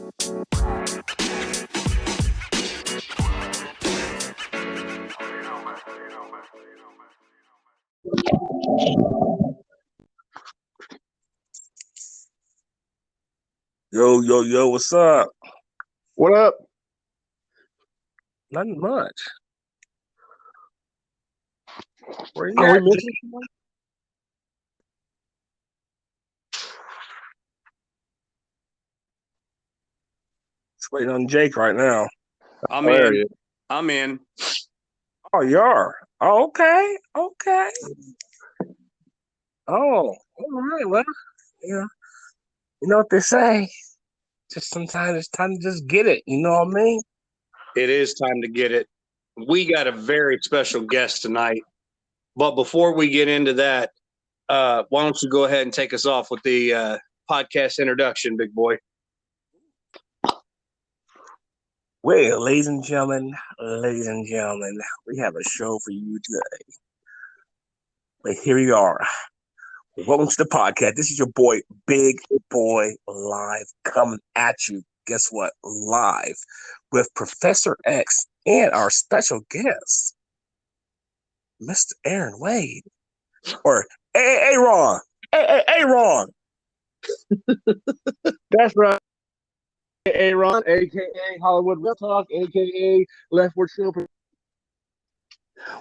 Yo, what's up? What up? Nothing much. Where you Are we at? missing someone? Just waiting on Jake right now. I'm in. I'm in. Oh, you are? Oh, okay. Oh, all right. Well, yeah. You know what they say? Just sometimes it's time to just get it. You know what I mean? It is time to get it. We got a very special guest tonight. But before we get into that, why don't you go ahead and take us off with the podcast introduction, big boy? Well, ladies and gentlemen, we have a show for you today. But here we are. Welcome to the podcast. This is your boy, Big Boy Live, coming at you. Guess what? Live with Professor X and our special guest, Mr. Aaron Wade. Or Aaron. Aaron. That's right. Aaron, a.k.a. Hollywood Real Talk, a.k.a. Leftward Show. What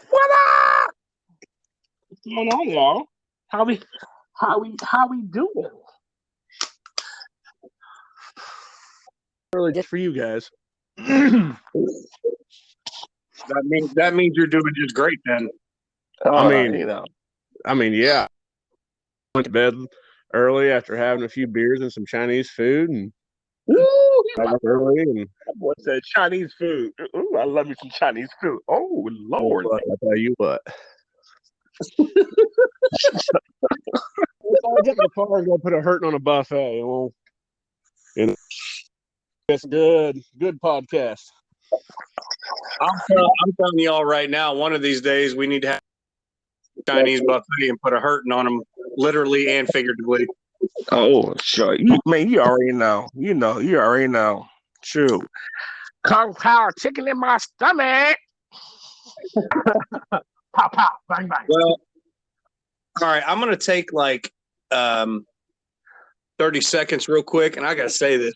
up? What's going on, y'all? How we doing? Really just for you guys. That means you're doing just great then. I mean, yeah. Went to bed early after having a few beers and some Chinese food, and got up early. And What's that Chinese food? Ooh, I love me some Chinese food. Oh Lord! I tell you what. I'll get in the car and go put a hurting on a buffet. Well, it's good podcast. I'm telling y'all right now, one of these days we need to have a Chinese buffet and put a hurting on them, literally and figuratively. Oh, sure. You already know. You already know. True. Cauliflower chicken in my stomach. Pop, pop, bang, bang. Well, all right, I'm going to take like 30 seconds real quick, and I got to say this.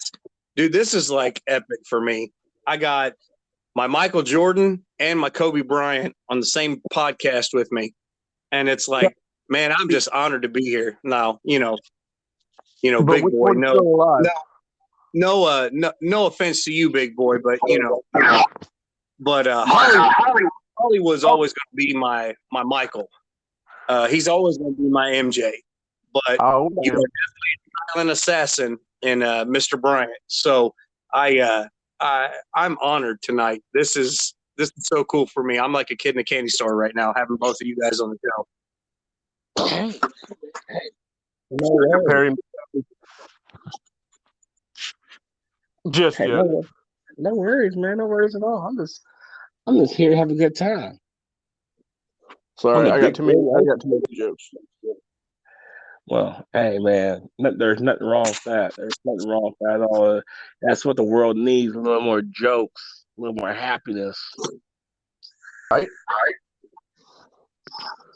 Dude, this is like epic for me. I got my Michael Jordan and my Kobe Bryant on the same podcast with me. And it's like, man, I'm just honored to be here. Now, big boy, no offense to you, big boy, but Holly was always going to be my Michael. He's always going to be my MJ. But definitely a silent assassin in Mr. Bryant. So I'm honored tonight. This is so cool for me. I'm like a kid in a candy store right now, having both of you guys on the show. Hey. No worries, man. No worries at all. I'm just here to have a good time. Sorry, I got too many jokes. Well, hey, man, there's nothing wrong with that. There's nothing wrong with that at all. That's what the world needs, a little more jokes, a little more happiness. Right.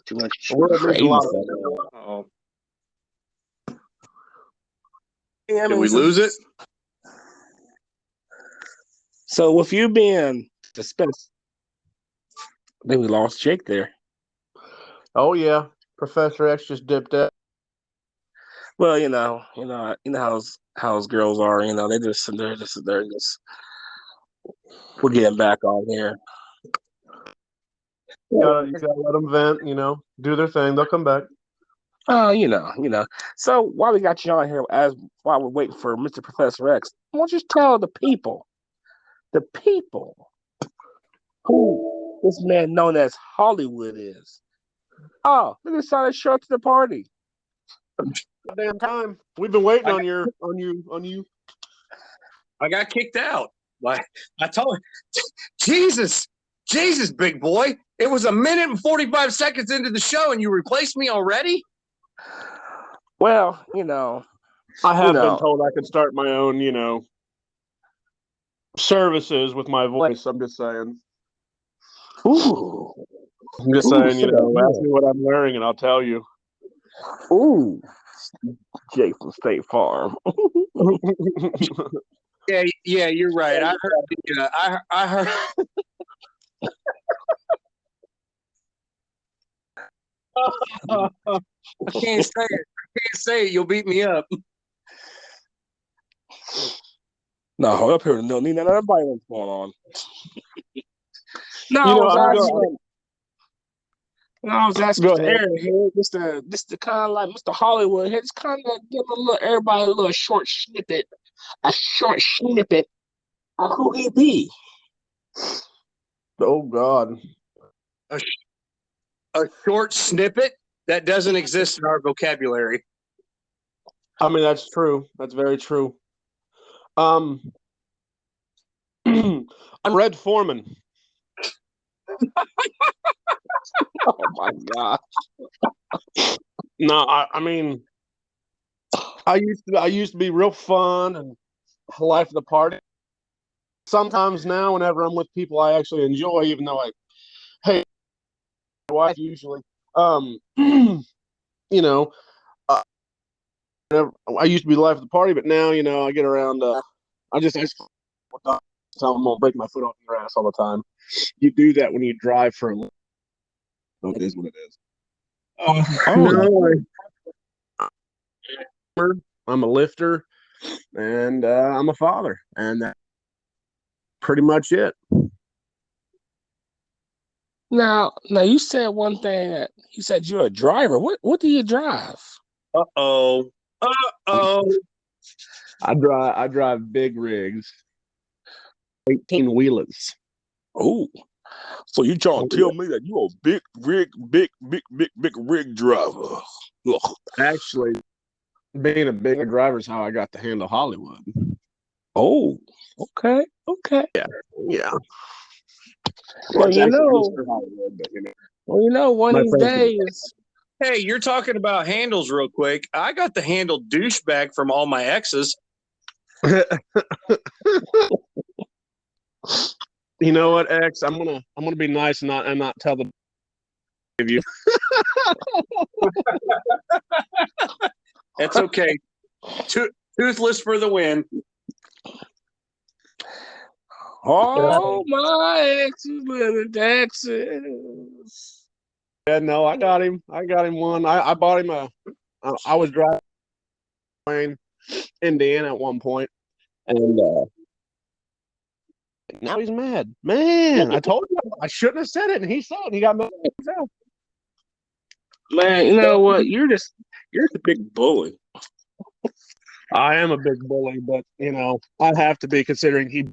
Too much crazy. Uh-oh. Yeah, Did we lose it? So with you being suspense, I think we lost Jake there. Oh, Professor X just dipped out. Well, you know how's girls are. They're just we're getting back on here. You gotta let them vent. Do their thing. They'll come back. So while we got you on here, while we're waiting for Mr. Professor X, I want you to tell the people who this man known as Hollywood is. Oh, they decided to show up to the party. Damn time. We've been waiting on you. I got kicked out. Like I told you, Jesus, big boy. It was 1 minute and 45 seconds into the show, and you replaced me already. Well, I have been told I could start my own, services with my voice. I'm just saying. Ooh. I'm just Ooh, saying, ask me what I'm wearing and I'll tell you. Ooh. Jay from State Farm. Yeah, you're right. I heard. I heard. I can't say it. I can't say it. You'll beat me up. No, hold up here. No need none of that violence going on. No, You I know, was I'm asking. No, I was asking Go Mr. ahead. Airhead, Mr. Kind of like Mr. Hollywood. It's kind of like give everybody a little short snippet, of who he be. Oh God. A short snippet that doesn't exist in our vocabulary. I mean, that's true. That's very true. I'm Red Foreman. Oh my God. No, I mean, I used to be real fun and life of the party. Sometimes now, whenever I'm with people I actually enjoy, even though I hate my wife usually, you know, I used to be the life of the party, but now, I get around. I just tell them I'm gonna break my foot off your ass all the time. You do that when you drive for a living. It is what it is. Oh, No, I'm a lifter, and I'm a father, and that's pretty much it. now you said one thing that you said you're a driver. What do you drive? Uh-oh. Uh-oh. I drive big rigs, 18 wheelers. Oh, so you trying to tell me that you a big rig driver? Ugh. Actually, being a bigger driver is how I got to handle Hollywood. Oh, okay. Yeah. Well, It's actually Mr. Hollywood, but one my of these friends. days. Hey, you're talking about handles real quick. I got the handle douchebag from all my exes. You know what, X? I'm gonna be nice and not tell the of you. That's okay. Toothless for the win. Oh, my exes live in Texas. Yeah, no, I got him. I got him one. I bought him I was driving Indiana at one point, and now he's mad. Man, I told you I shouldn't have said it, and he saw it, and he got mad himself. Man, you know what? You're the big bully. I am a big bully, but I'd have to be considering he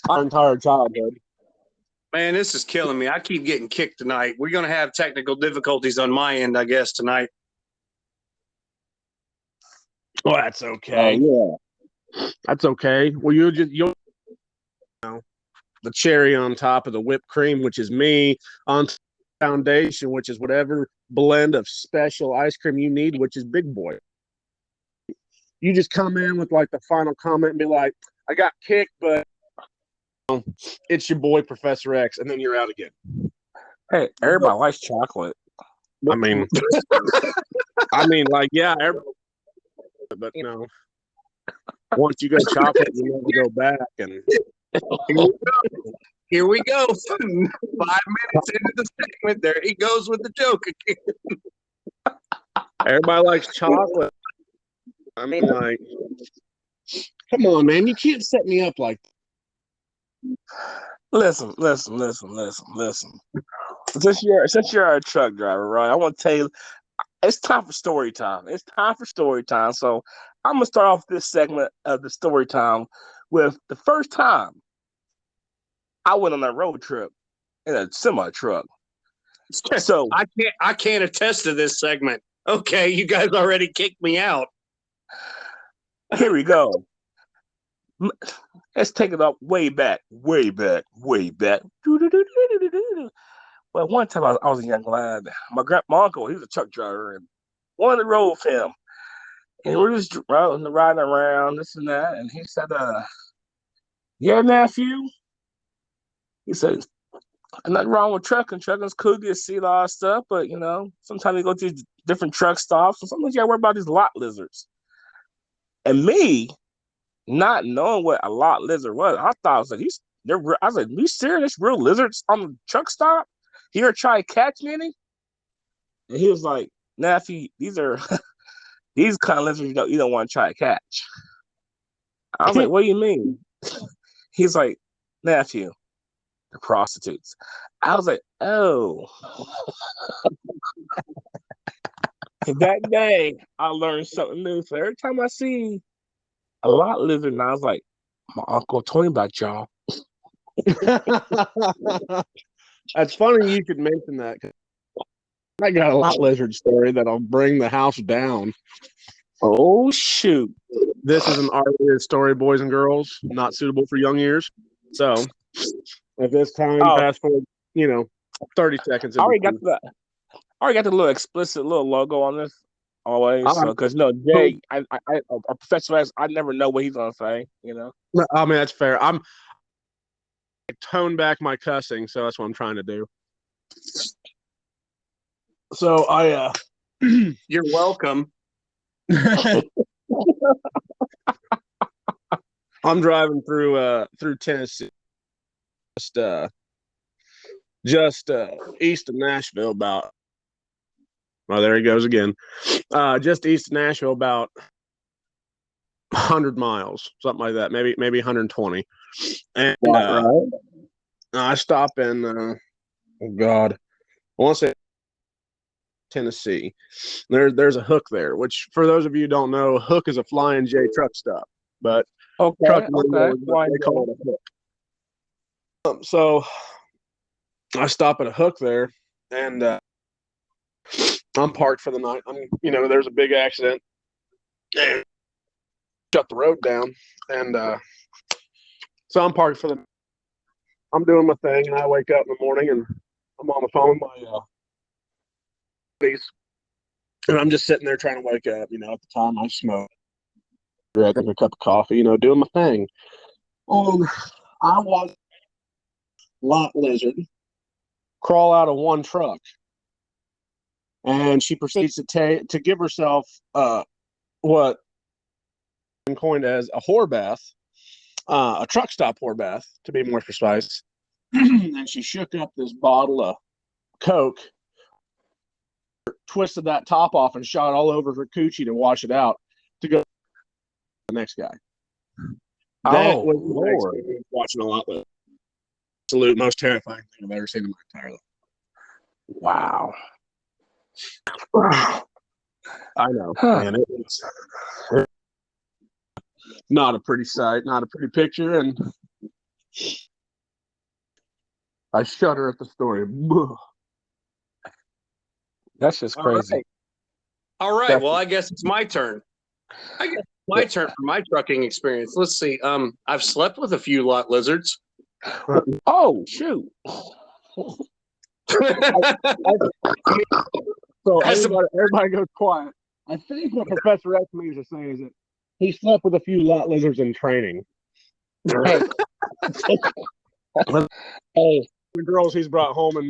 our entire childhood. Man, this is killing me. I keep getting kicked tonight. We're going to have technical difficulties on my end, I guess, tonight. Well, that's okay. Yeah. That's okay. Well, you'll the cherry on top of the whipped cream, which is me, on foundation, which is whatever blend of special ice cream you need, which is Big Boy. You just come in with like the final comment and be like, I got kicked, but it's your boy Professor X, and then you're out again. Hey, everybody likes chocolate. I mean, like, yeah, but no. Once you go chocolate, you never go back. And here we go. 5 minutes into the segment, there he goes with the joke again. Everybody likes chocolate. I mean, like, come on, man, you can't set me up like that. Listen. Since you're a truck driver, right? I want to tell you, it's time for story time. So I'm gonna start off this segment of the story time with the first time I went on a road trip in a semi truck. So I can't attest to this segment. Okay, you guys already kicked me out. Here we go. Let's take it up way back. Well, one time I was a young lad. My uncle, he was a truck driver, and one of the road with him. And we're just riding around, this and that. And he said, "Yeah, nephew." He says, "Nothing wrong with trucking. Trucking's cool, get to see a lot of stuff, but sometimes you go to these different truck stops, and sometimes you gotta worry about these lot lizards." And me, not knowing what a lot lizard was, I thought I was like, I was like, "You serious? There's real lizards on the truck stop? Here try to catch me any?" And he was like, "Nephew, these are these kind of lizards you don't want to try to catch." I was like, "What do you mean?" He's like, "Nephew, they're prostitutes." I was like, "Oh." That day, I learned something new. So every time I see a lot lizard, and I was like, "My uncle told me about y'all." That's funny you could mention that. I got a lot lizard story that'll bring the house down. Oh shoot! This is an R-rated story, boys and girls, not suitable for young ears. So at this time, fast forward, 30 seconds. I already got the little explicit little logo on this always. So because Jay, a Professor X, I never know what he's gonna say. I mean, that's fair. I tone back my cussing, so that's what I'm trying to do. So you're welcome. I'm driving through Tennessee, just east of Nashville, about. Oh, there he goes again. Just east of Nashville, about 100 miles, something like that, maybe 120. And I stop in, oh God, I want to say Tennessee. There's a Hook there, which for those of you who don't know, Hook is a Flying J truck stop, but truck they call it a Hook. So I stop at a Hook there, and I'm parked for the night. There's a big accident, and shut the road down, and so I'm parked I'm doing my thing, and I wake up in the morning, and I'm on the phone with my buddies, and I'm just sitting there trying to wake up. At the time I smoke, drinking a cup of coffee, doing my thing. I watch lot lizard crawl out of one truck, and she proceeds to give herself what coined as a whore bath, a truck stop whore bath, to be more precise. And she shook up this bottle of Coke, twisted that top off, and shot all over her coochie to wash it out to go to the next guy. That was watching a lot of absolute most terrifying thing I've ever seen in my entire life. Wow. I know, man. It's not a pretty sight, not a pretty picture, and I shudder at the story. That's just crazy. All right. Well, I guess it's my turn. My turn for my trucking experience. Let's see. I've slept with a few lot lizards. Oh shoot! So everybody goes quiet. I think what Professor X means to say is that he slept with a few lot lizards in training. The girls he's brought home in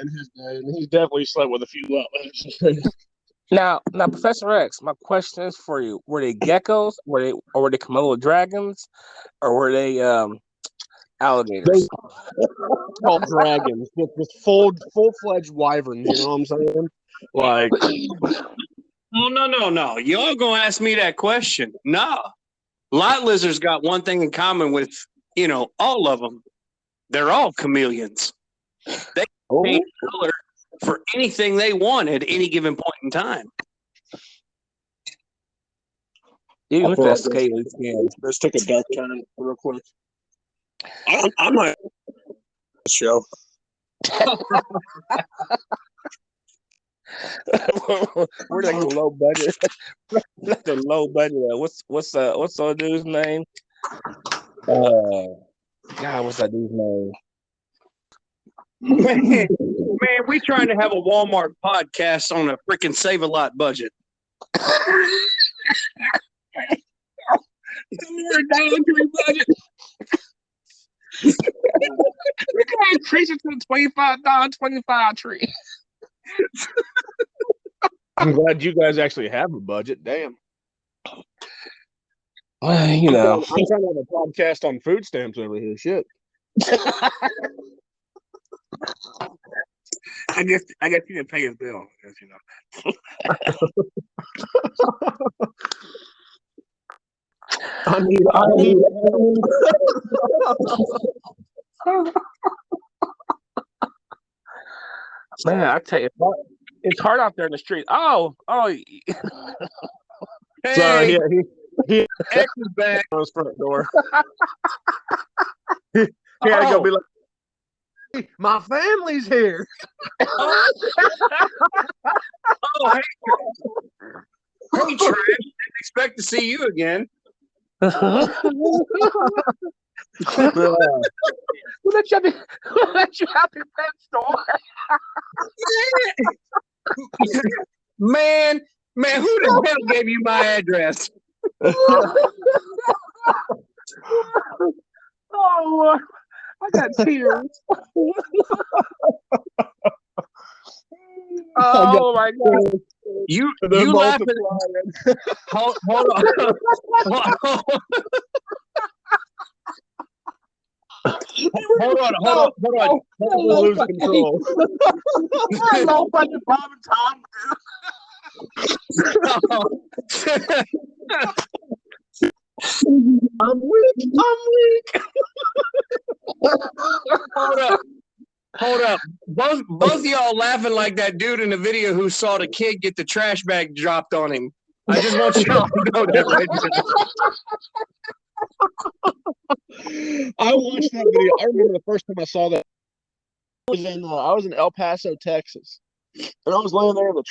his day, and he's definitely slept with a few lot lizards. Now, Professor X, my question is for you: were they geckos? Were they Komodo dragons? Or were they alligators? Called dragons, with full-fledged wyverns. You know what I'm saying? Like, no. Y'all gonna ask me that question? No. Lot lizards got one thing in common with all of them. They're all chameleons. They can change color for anything they want at any given point in time. Even with that scaly skin. Let's take a dark turn real quick. I might show. We're like the low budget. Like the low budget. What's the dude's name? God, what's that dude's name? Man, we trying to have a Walmart podcast on a freaking Save-A-Lot budget. We're down to budget. You can't increase it to the $25.25 tree. I'm glad you guys actually have a budget. Damn. Well, I'm trying to have a podcast on food stamps over here. Shit. I guess you didn't pay his bill. I need. Man, I tell you, it's hard out there in the street. Oh, Hey, Sorry, he X is back. on his front door. He had to go be like, hey, my family's here. Oh, hey, Trash. Didn't expect to see you again. We'll let you have your pet store. Man, who the hell gave you my address? Oh, I got tears. Oh my God! You They're laughing? multiplying. Hold on. Hold on. We'll lose control. I know fucking Bob and Tom. I'm weak. Hold up. Both of y'all laughing like that dude in the video who saw the kid get the trash bag dropped on him. I just want y'all to know that right now. I watched that video. I remember the first time I saw that. I was in El Paso, Texas, and I was laying there in the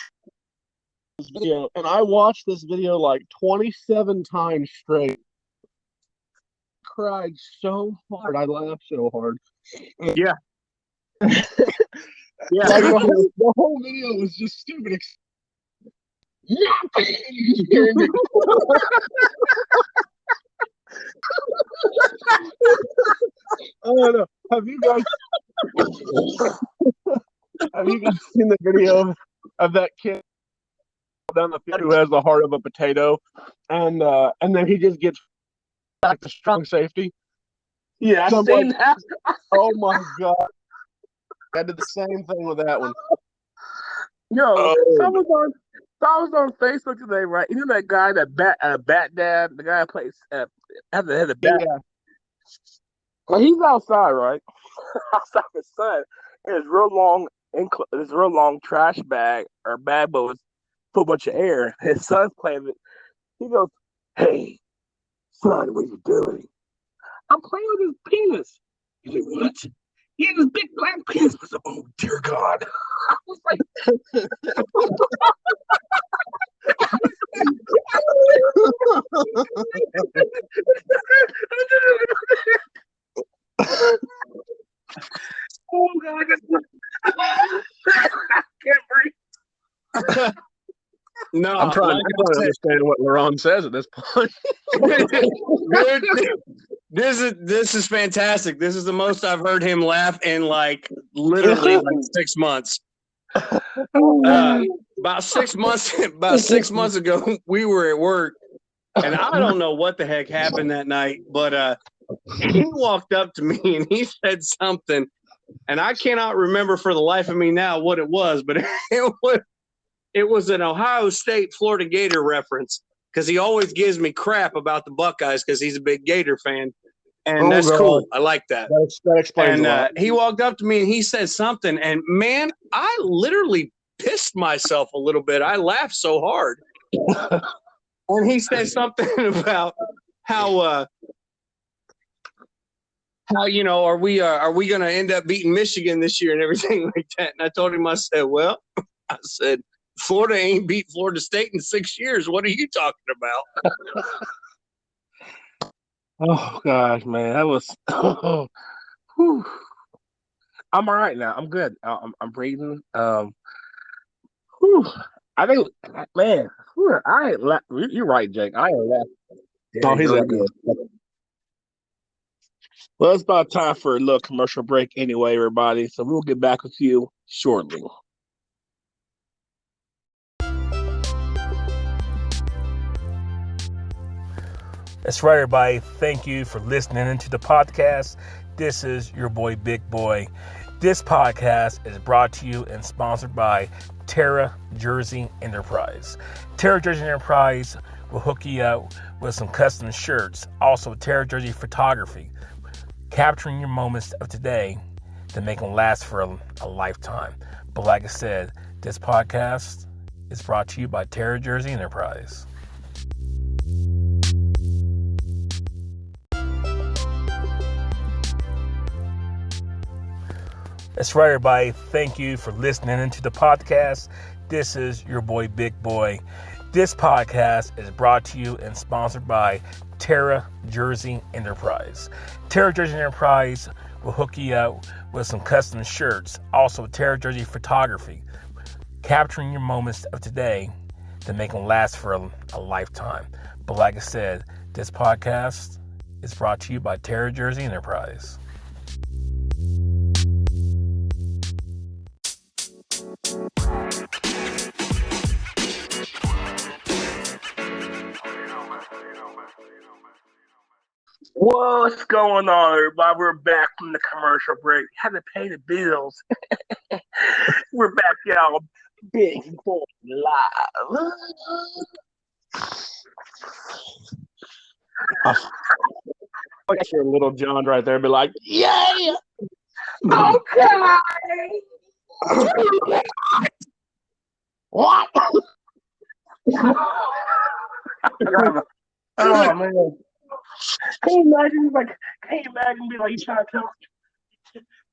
video, and I watched this video like 27 times straight. Cried so hard. I laughed so hard. Yeah. Yeah. Like the whole video was just stupid. Oh no! Have you guys seen the video of that kid down the field who has the heart of a potato, and then he just gets back to strong safety? Yeah, So I've seen that. Oh my God! I did the same thing with that one. Yo, someone was on Facebook today, right? You know that guy, that bat dad, the guy that plays has a bat. Yeah. Well, he's outside, right? Outside with his son, and his real long trash bag or bag, but with a bunch of air. His son's playing it. He goes, "Hey, son, what are you doing?" "I'm playing with his penis." He's like, "What?" "He had this big black penis." I said, "Oh dear God!" I was like, "Oh God, I can't breathe." No, I'm trying to understand what LeRon says at this point. This is fantastic. This is the most I've heard him laugh in literally 6 months. About 6 months ago, we were at work, and I don't know what the heck happened that night, but he walked up to me and he said something, and I cannot remember for the life of me now what it was, but it was an Ohio State Florida Gator reference, because he always gives me crap about the Buckeyes because he's a big Gator fan, and that's God. cool. I like that. That explains a lot. He walked up to me and he said something, and man, I literally pissed myself a little bit. I laughed so hard. And he said something about how are we going to end up beating Michigan this year and everything like that? And I told him, I said, Florida ain't beat Florida State in 6 years. What are you talking about? Oh gosh, man, that was. Whew. I'm all right now. I'm good. I'm breathing. Whew. I think, man, I ain't laugh. You're right, Jake. I ain't laughing. Oh, he's that good. Well, it's about time for a little commercial break anyway, everybody. So we'll get back with you shortly. That's right, everybody. Thank you for listening into the podcast. This is your boy, Big Boy. This podcast is brought to you and sponsored by Terra Jersey Enterprise. Terra Jersey Enterprise will hook you up with some custom shirts. Also, Terra Jersey Photography, capturing your moments of today to make them last for a lifetime. But like I said, this podcast is brought to you by Terra Jersey Enterprise. That's right, everybody. Thank you for listening into the podcast. This is your boy, Big Boy. This podcast is brought to you and sponsored by Terra Jersey Enterprise. Terra Jersey Enterprise will hook you up with some custom shirts. Also, Terra Jersey Photography, capturing your moments of today to make them last for a lifetime. But like I said, this podcast is brought to you by Terra Jersey Enterprise. What's going on, everybody? We're back from the commercial break. Had to pay the bills. We're back, y'all. Big Boy Live. I got your little John right there, be like, yeah, okay. What? Oh man. Can you imagine? Can you imagine me like you trying to talk?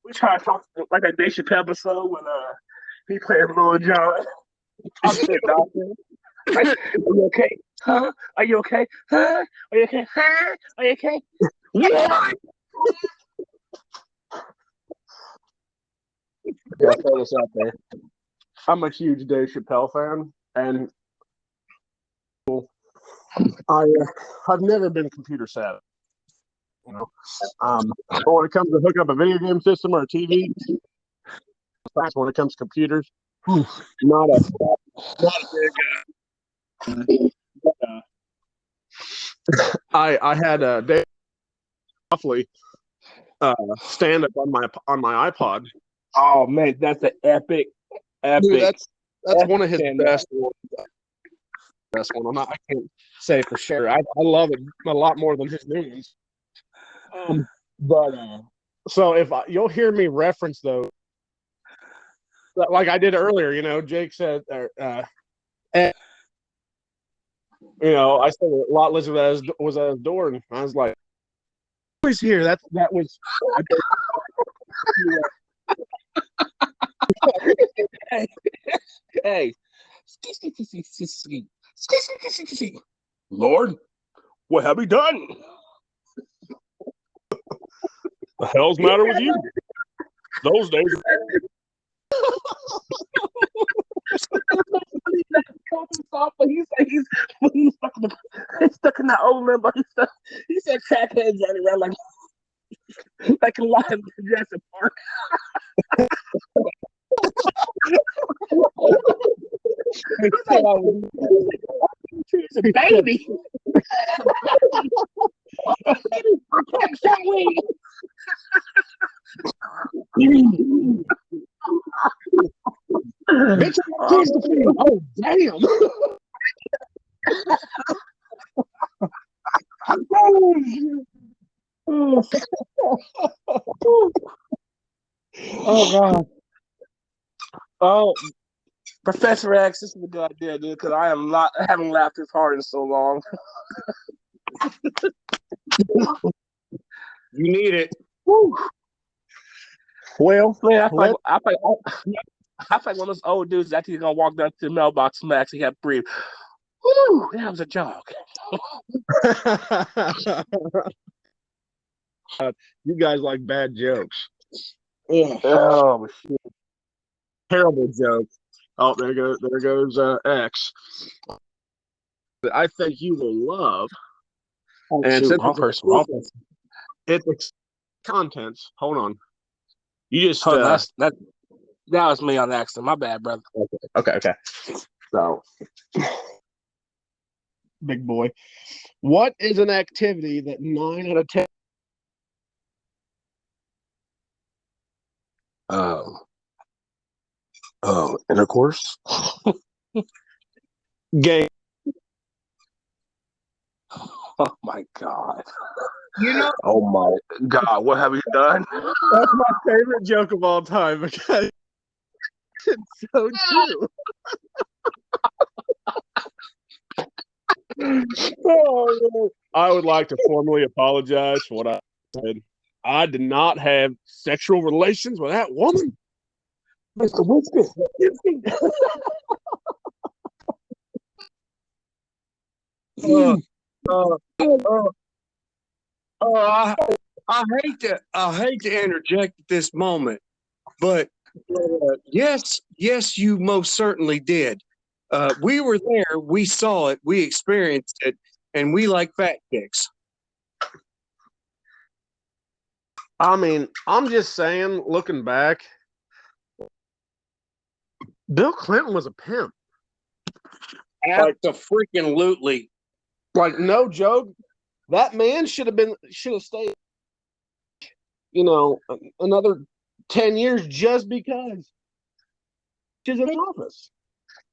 We trying to talk like a Dave Chappelle episode when he played Lil Jon. I'm shit, doctor. Like, are you okay? Huh? Are you okay? Huh? Are you okay? Huh? Are you okay? Yeah. Yeah, throw this out there. I'm a huge Dave Chappelle fan, and I've never been computer savvy. You know, but when it comes to hook up a video game system or a TV, when it comes to computers, not a big. I had a Dave Awfully stand up on my iPod. Oh man, that's an epic. Dude, that's epic one of his best ones. Best one. I can't say for sure. I love it a lot more than his new ones. But so if you'll hear me reference those, like I did earlier, you know, Jake said, and, you know, I said a lot lizard was at his door, and I was like, "Who's here?" That was. Hey, Lord, what have we done? The hell's the matter with you? Those days. He's stuck in that old limbo. He said crackheads running around like a lion in Jurassic Park. He's a baby. I can't say we. Bitch, oh damn! Oh god. Oh, Professor X, this is a good idea, dude. Because I haven't laughed this hard in so long. You need it. Woo. Well, man, I feel like one of those old dudes is actually gonna walk down to the mailbox and actually have to breathe. Woo, that was a joke. You guys like bad jokes. Oh shit. Terrible jokes. Oh, there goes X. I think you will love. Oh, And shoot, since wrong person. it's Contents. Hold on. You just Hold on, that was me on accident. My bad, brother. okay. So, big boy, what is an activity that 9 out of 10 Intercourse. game? Oh my God. You know, Oh my God. What have you done? That's my favorite joke of all time because it's so true. Oh, man. I would like to formally apologize for what I said. I did not have sexual relations with that woman. Mr. Winston. uh, uh, uh, I, I hate to interject at this moment, but yes, you most certainly did. We were there, we saw it, we experienced it, and we like fat chicks. I mean, I'm just saying, looking back, Bill Clinton was a pimp. Like the freaking lootly. Like, no joke. That man should have stayed, another 10 years just because she's in office.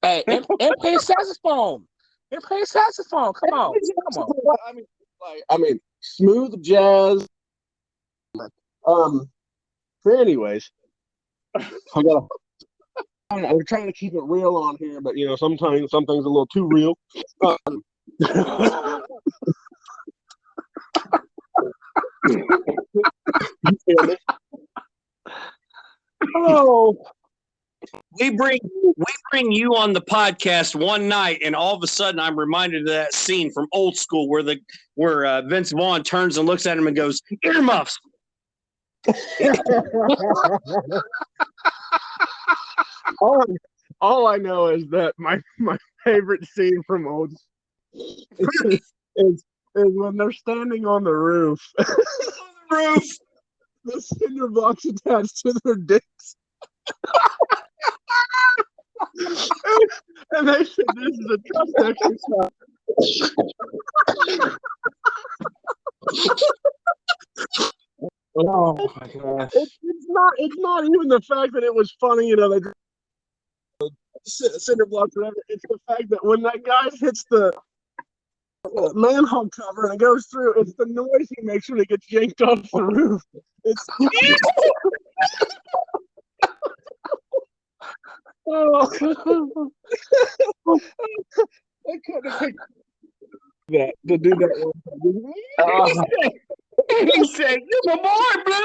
Hey, and play saxophone. And play saxophone. Come on. I mean, smooth jazz. Anyways, we're trying to keep it real on here, but sometimes something's a little too real. Oh, We bring you on the podcast one night, and all of a sudden, I'm reminded of that scene from Old School where Vince Vaughn turns and looks at him and goes, "Earmuffs." all I know is that my favorite scene from Old is when they're standing on the roof. The cinder blocks attached to their dicks. And they said this is a trust exercise. Oh my gosh. It's not even the fact that it was funny, they cinder blocks, whatever. It's the fact that when that guy hits the manhole cover and it goes through, it's the noise he makes when it gets yanked off the roof. It's oh, I couldn't have picked that to do that one. He said, "You're my boy,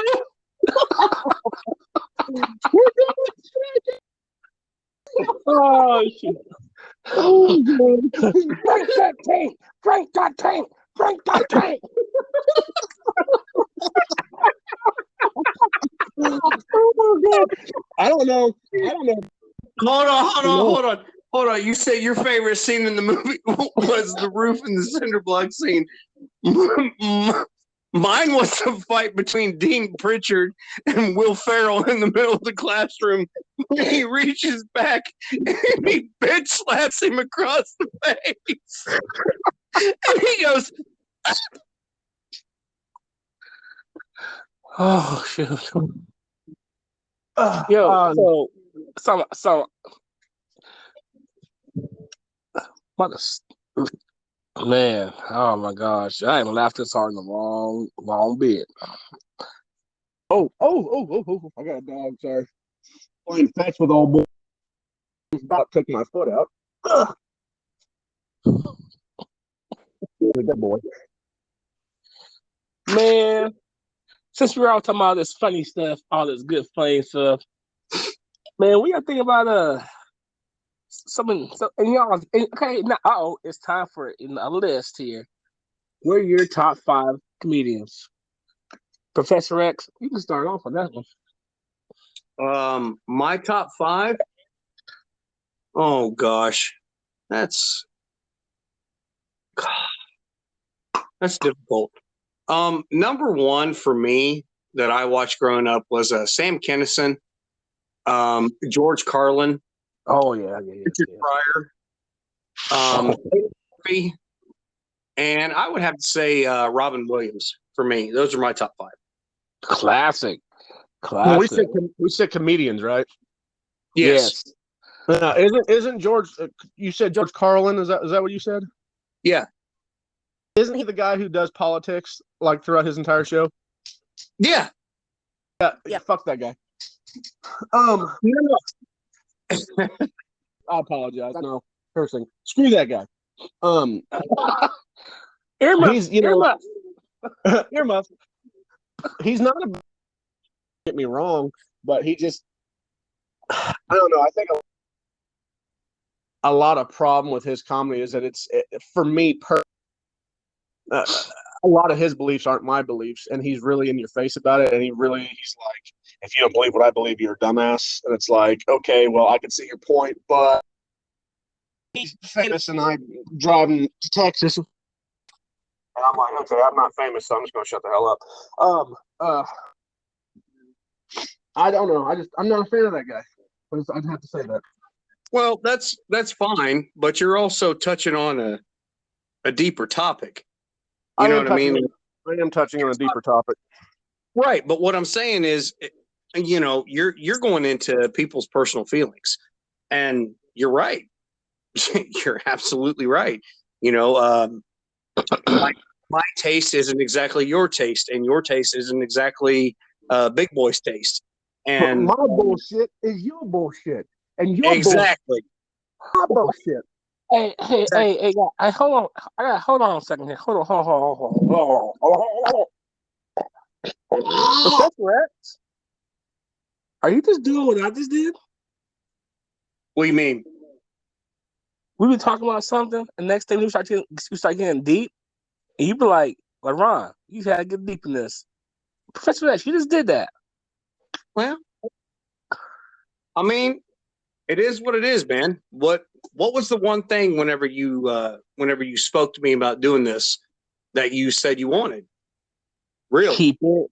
Oh shit! Drink that tank! Drink that tank! Drink that tank! Oh my God! I don't know. Hold on. You said your favorite scene in the movie was the roof and the cinder block scene. Mine was the fight between Dean Pritchard and Will Ferrell in the middle of the classroom. He reaches back and he bitch slaps him across the face. And he goes, Oh shoot! Yo, so, man, oh my gosh, I haven't laughed this hard in a long bit. Oh! I got a dog. Sorry, playing fetch with old boy. He's about to take my foot out. Good boy. Man, since we're all talking about this funny stuff, all this good funny stuff, man, we gotta think about and y'all okay now. It's time for a list here. What are your top 5 comedians? Professor X, you can start off on that one. my top 5? Oh gosh. That's difficult. Number 1 for me that I watched growing up was Sam Kinison, George Carlin, Oh yeah. Richard Pryor, Murphy, and I would have to say Robin Williams for me. Those are my top 5. Classic. Well, we said comedians, right? Yes. Isn't George? You said George Carlin. Is that what you said? Yeah. Isn't he the guy who does politics like throughout his entire show? Yeah. Yeah. Fuck that guy. No. I apologize. No cursing. Screw that guy. He's earmuff. He's not a. Get me wrong, but he just. I don't know. I think a lot of problem with his comedy is that for me. A lot of his beliefs aren't my beliefs, and he's really in your face about it. And he's like, if you don't believe what I believe, you're a dumbass. And it's like, okay, well, I can see your point, but he's famous, and I'm driving to Texas, and I'm like, okay, I'm not famous, so I'm just gonna shut the hell up. I don't know. I'm not a fan of that guy. I'd have to say that. Well, that's fine, but you're also touching on a deeper topic. You know what I mean? I am touching on a deeper topic. Right, but what I'm saying is, you're going into people's personal feelings, and you're right. You're absolutely right. My taste isn't exactly your taste, and your taste isn't exactly Big Boy's taste. And my bullshit is your bullshit, and your exactly my bullshit. Hey, hold on. Hold on a second here. Hold on. Professor X, are you just doing what I just did? What do you mean? We were talking about something, and next thing we start getting deep, and you be like Ron, you had to get deep in this. Professor X, you just did that. Well, I mean, it is what it is, man. What was the one thing whenever you spoke to me about doing this that you said you wanted? Real. Keep it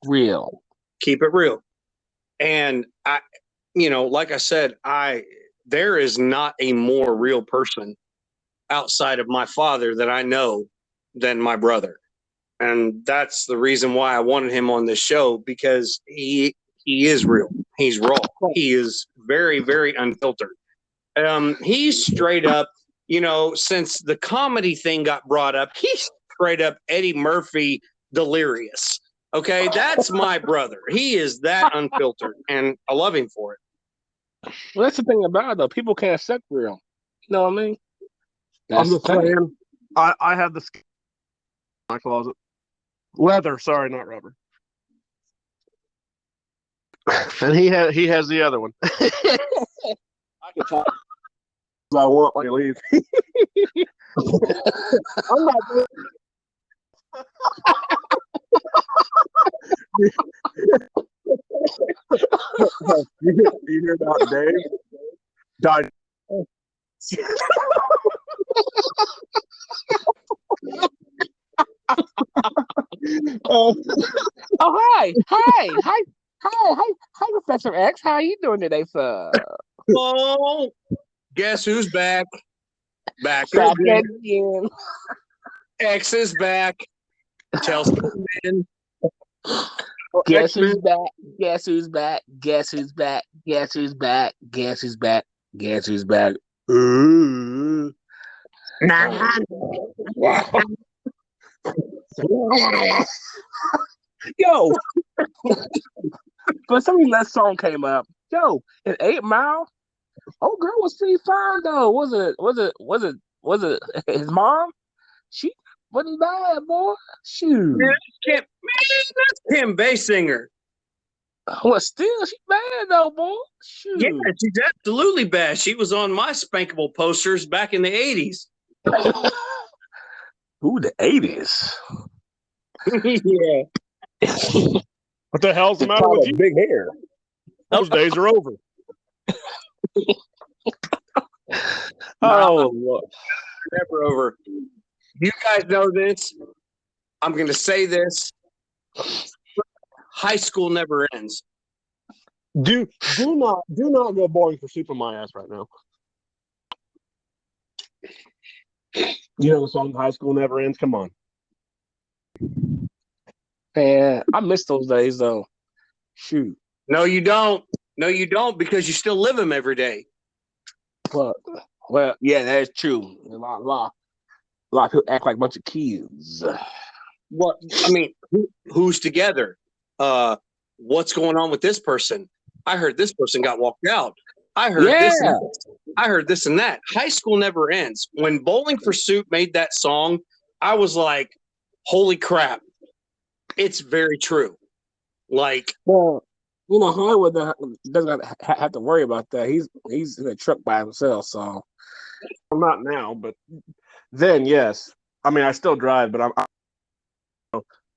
real. Keep it real. And I, like I said, there is not a more real person outside of my father that I know than my brother. And that's the reason why I wanted him on this show, because he is real. He's raw. He is very, very unfiltered. He's straight up, since the comedy thing got brought up, he's straight up Eddie Murphy delirious. Okay, that's my brother. He is that unfiltered, and I love him for it. Well, that's the thing about it, though. People can't accept real. You know what I mean? I'm just saying. I have this in my closet. Leather, sorry, not rubber. And he has the other one. I can talk as I want when you leave. I'm not doing you hear about Dave? Died. Hi, Professor X. How are you doing today, sir? Oh, guess who's back? Back again. X is back. Chelsea in. Guess who's back? Guess who's back? Guess who's back? Guess who's back? Guess who's back? Guess who's back? Ooh. Yo, but some of that song came up. Yo, in 8 Mile, oh girl was pretty fine though. Was it his mom? She wasn't bad, boy. Shoot. Man, that's Kim Basinger. Well, still, she bad though, boy. Shoot. Yeah, she's absolutely bad. She was on my spankable posters back in the 80s. Ooh, the 80s. Yeah. What the hell's the matter with you? Big hair. Those days are over. Oh, look. Never over. You guys know this. I'm going to say this. High school never ends. Do not go Bowling for Soup on my ass right now. You know the song "High School Never Ends"? Come on. Man, I miss those days though. Shoot. No, you don't. No, you don't, because you still live them every day. Well, yeah, that's true. A lot of people act like a bunch of kids. What I mean, who's together? What's going on with this person? I heard this person got walked out. I heard this. Yeah. I heard this and that. High school never ends. When Bowling for Soup made that song, I was like, "Holy crap!" It's very true. Like, Well, you know, Hollywood doesn't have to worry about that. He's in a truck by himself, so I'm not now, but then yes. I mean, I still drive, but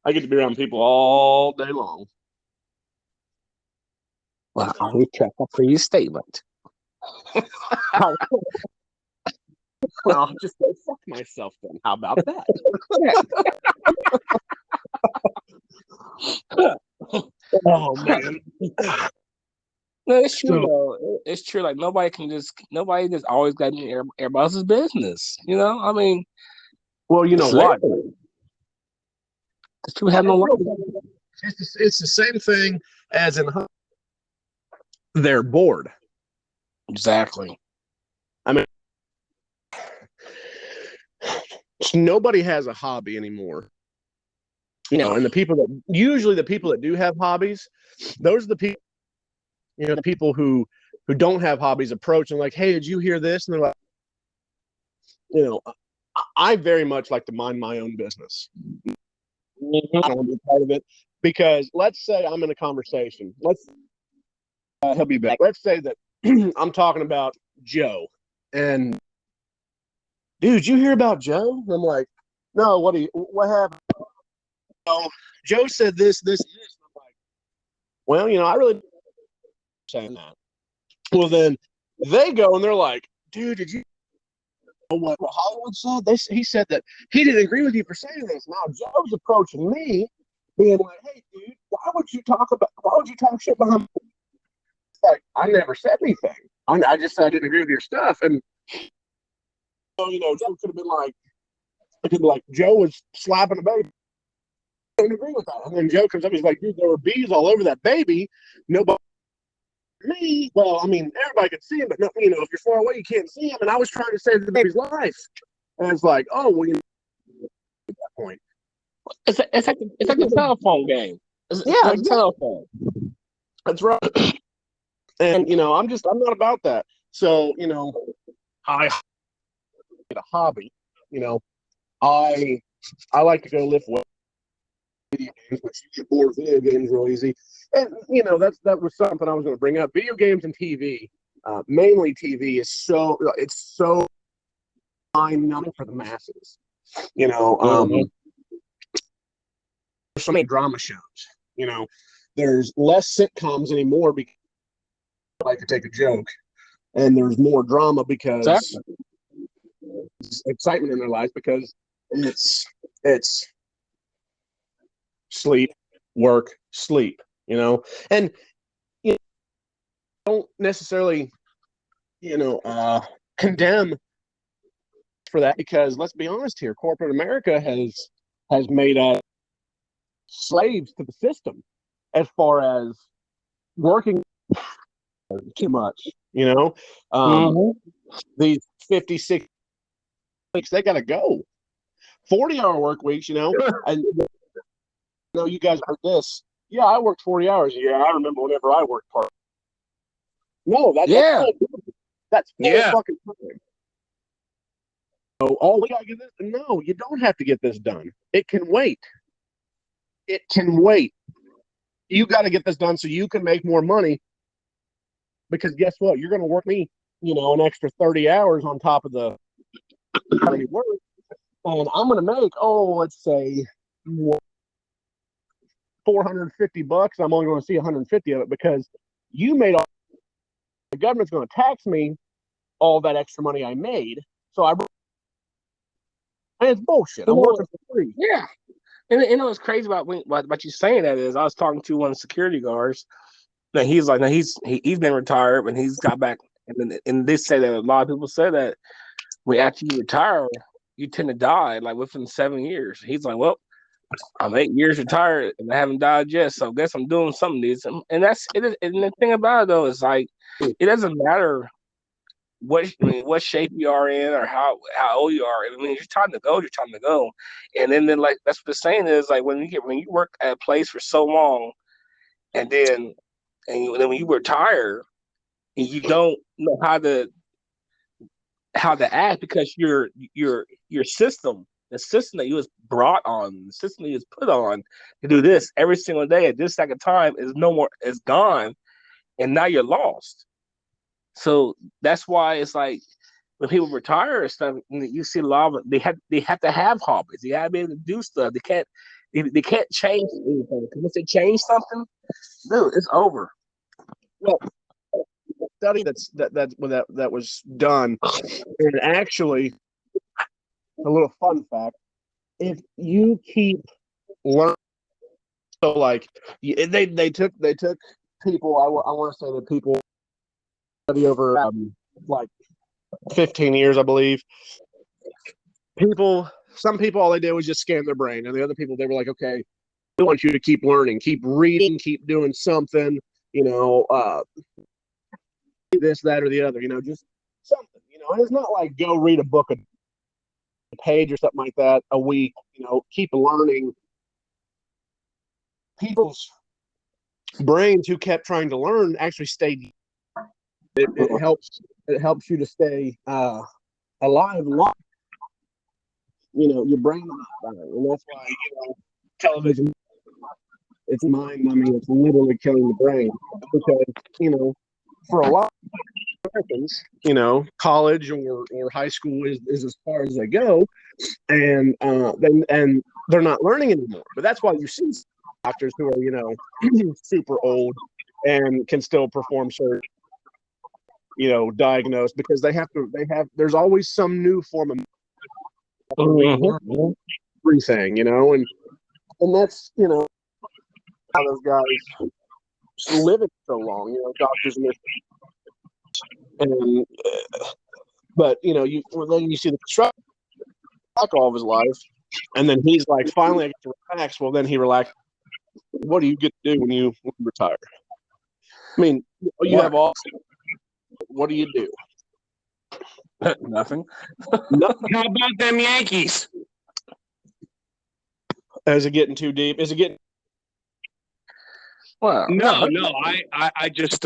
I get to be around people all day long. well, I'll retract my previous statement. Well, I'll just go fuck myself then. How about that? Oh man. No, it's true though. It's true. Like nobody just always got in everybody else's business. You know, I mean, Well, you know what? because people have no life. It's the same thing as in they're bored. Exactly. I mean, nobody has a hobby anymore. You know, and the people that do have hobbies, those are the people, you know, the people who don't have hobbies approach and like, hey, did you hear this? And they're like, you know, I very much like to mind my own business. I don't want to be part of it because let's say I'm in a conversation. He'll be back. Let's say that I'm talking about Joe and dude, you hear about Joe? And I'm like, no, what happened? Oh, Joe said this, and I'm like, well, you know, I really saying that. Well, then they go and they're like, dude, did you know what Hollywood said? He said that he didn't agree with you for saying this. Now Joe's approaching me, being like, hey, dude, why would you talk shit behind me? It's like, I never said anything. I just said I didn't agree with your stuff. And so, you know, Joe could have been like, Joe was slapping a baby. I don't agree with that. And then Joe comes up, he's like, dude, there were bees all over that baby. Nobody, me. Well, I mean, everybody could see him, but no, you know, if you're far away, you can't see him. And I was trying to save the baby's life. And it's like, oh, well, you know, at that point. It's like the telephone game. It's like a telephone. That's right. And, you know, I'm not about that. So, you know, I get a hobby. You know, I like to go lift weights. Video games, which you get bored of video games real easy. And, you know, that was something I was going to bring up. Video games and TV, mainly TV, it's so mind-numbing for the masses. You know, there's so many drama shows. You know, there's less sitcoms anymore because I like to take a joke, and there's more drama because excitement in their lives because it's sleep, work, sleep, you know, and you know, don't necessarily, you know, condemn for that because let's be honest here, corporate America has made us slaves to the system as far as working too much, you know, these 56 weeks, they got to go 40-hour work weeks, you know, and no, you guys heard this. Yeah, I worked 40 hours. Yeah, I remember whenever I worked part. No, that's full fucking time. So all we gotta get this. No, you don't have to get this done. It can wait. It can wait. You got to get this done so you can make more money. Because guess what? You're going to work me, you know, an extra 30 hours on top of the work, and I'm going to make let's say $450. I'm only going to see 150 of it because you made all. The government's going to tax me all that extra money I made. So and it's bullshit. I'm working for free. Yeah. And you know what's crazy about you saying that is I was talking to one of the security guards. Now he's like, now he's been retired, but he's got back. And they say that a lot of people say that when after you retire, you tend to die like within 7 years. He's like, well, I'm 8 years retired and I haven't died yet, so I guess I'm doing something. And that's it. And the thing about it though is like, it doesn't matter what shape you are in or how old you are. I mean, it's time to go. Your time to go. And then like that's what the saying is like when you work at a place for so long, and then when you retire and you don't know how to act because your system. The system that you was brought on, the system that you was put on to do this every single day at this second time is no more, is gone, and now you're lost. So that's why it's like when people retire and stuff, you see a lot of it, they have to have hobbies. They gotta be able to do stuff. They can't change anything. Because if they change something, dude, it's over. Well, study that was done, and actually, a little fun fact: if you keep learning, so like they took people. I want to say that people study over like 15 years, I believe. Some people, all they did was just scan their brain, and the other people, they were like, okay, we want you to keep learning, keep reading, keep doing something, this, that, or the other, just something, and it's not like go read a book a page or something like that a week, keep learning. People's brains who kept trying to learn actually stayed. It helps you to stay alive long. Your brain, and that's why television, it's mind numbing. It's literally killing the brain because for a lot of Americans, college or high school is as far as they go, and then they're not learning anymore. But that's why you see doctors who are super old and can still perform surgery, diagnose, because there's always some new form of everything, and that's how those guys living so long, doctors and but then you see the construction all of his life, and then he's like, finally I get to relax. Well, then he relaxed. What do you get to do when you retire? I mean, you have all. What do you do? Nothing. How about them Yankees? Is it getting too deep? Is it getting? Well, no. I just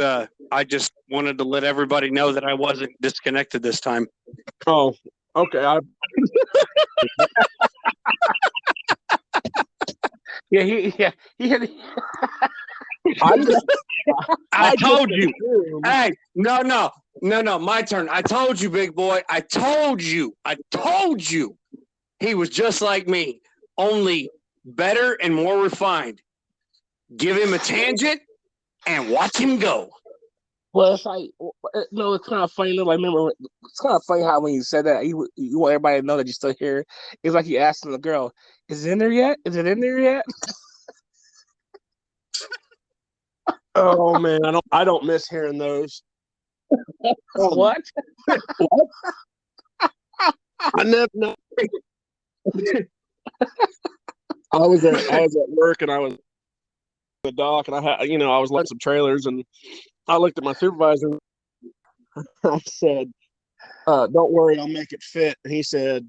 wanted to let everybody know that I wasn't disconnected this time. Oh, okay. He had. I told you. Hey, no. My turn. I told you, big boy. I told you. He was just like me, only better and more refined. Give him a tangent and watch him go. Well, it's like, it's kind of funny. Like, remember, it's kind of funny how when you said that, you want everybody to know that you're still here. It's like you asking the girl, "Is it in there yet? Is it in there yet?" Oh man, I don't miss hearing those. What? I never know. I was at work, and I was the dock, and I had I was letting some trailers, and I looked at my supervisor. I said, "Don't worry, I'll make it fit." And he said,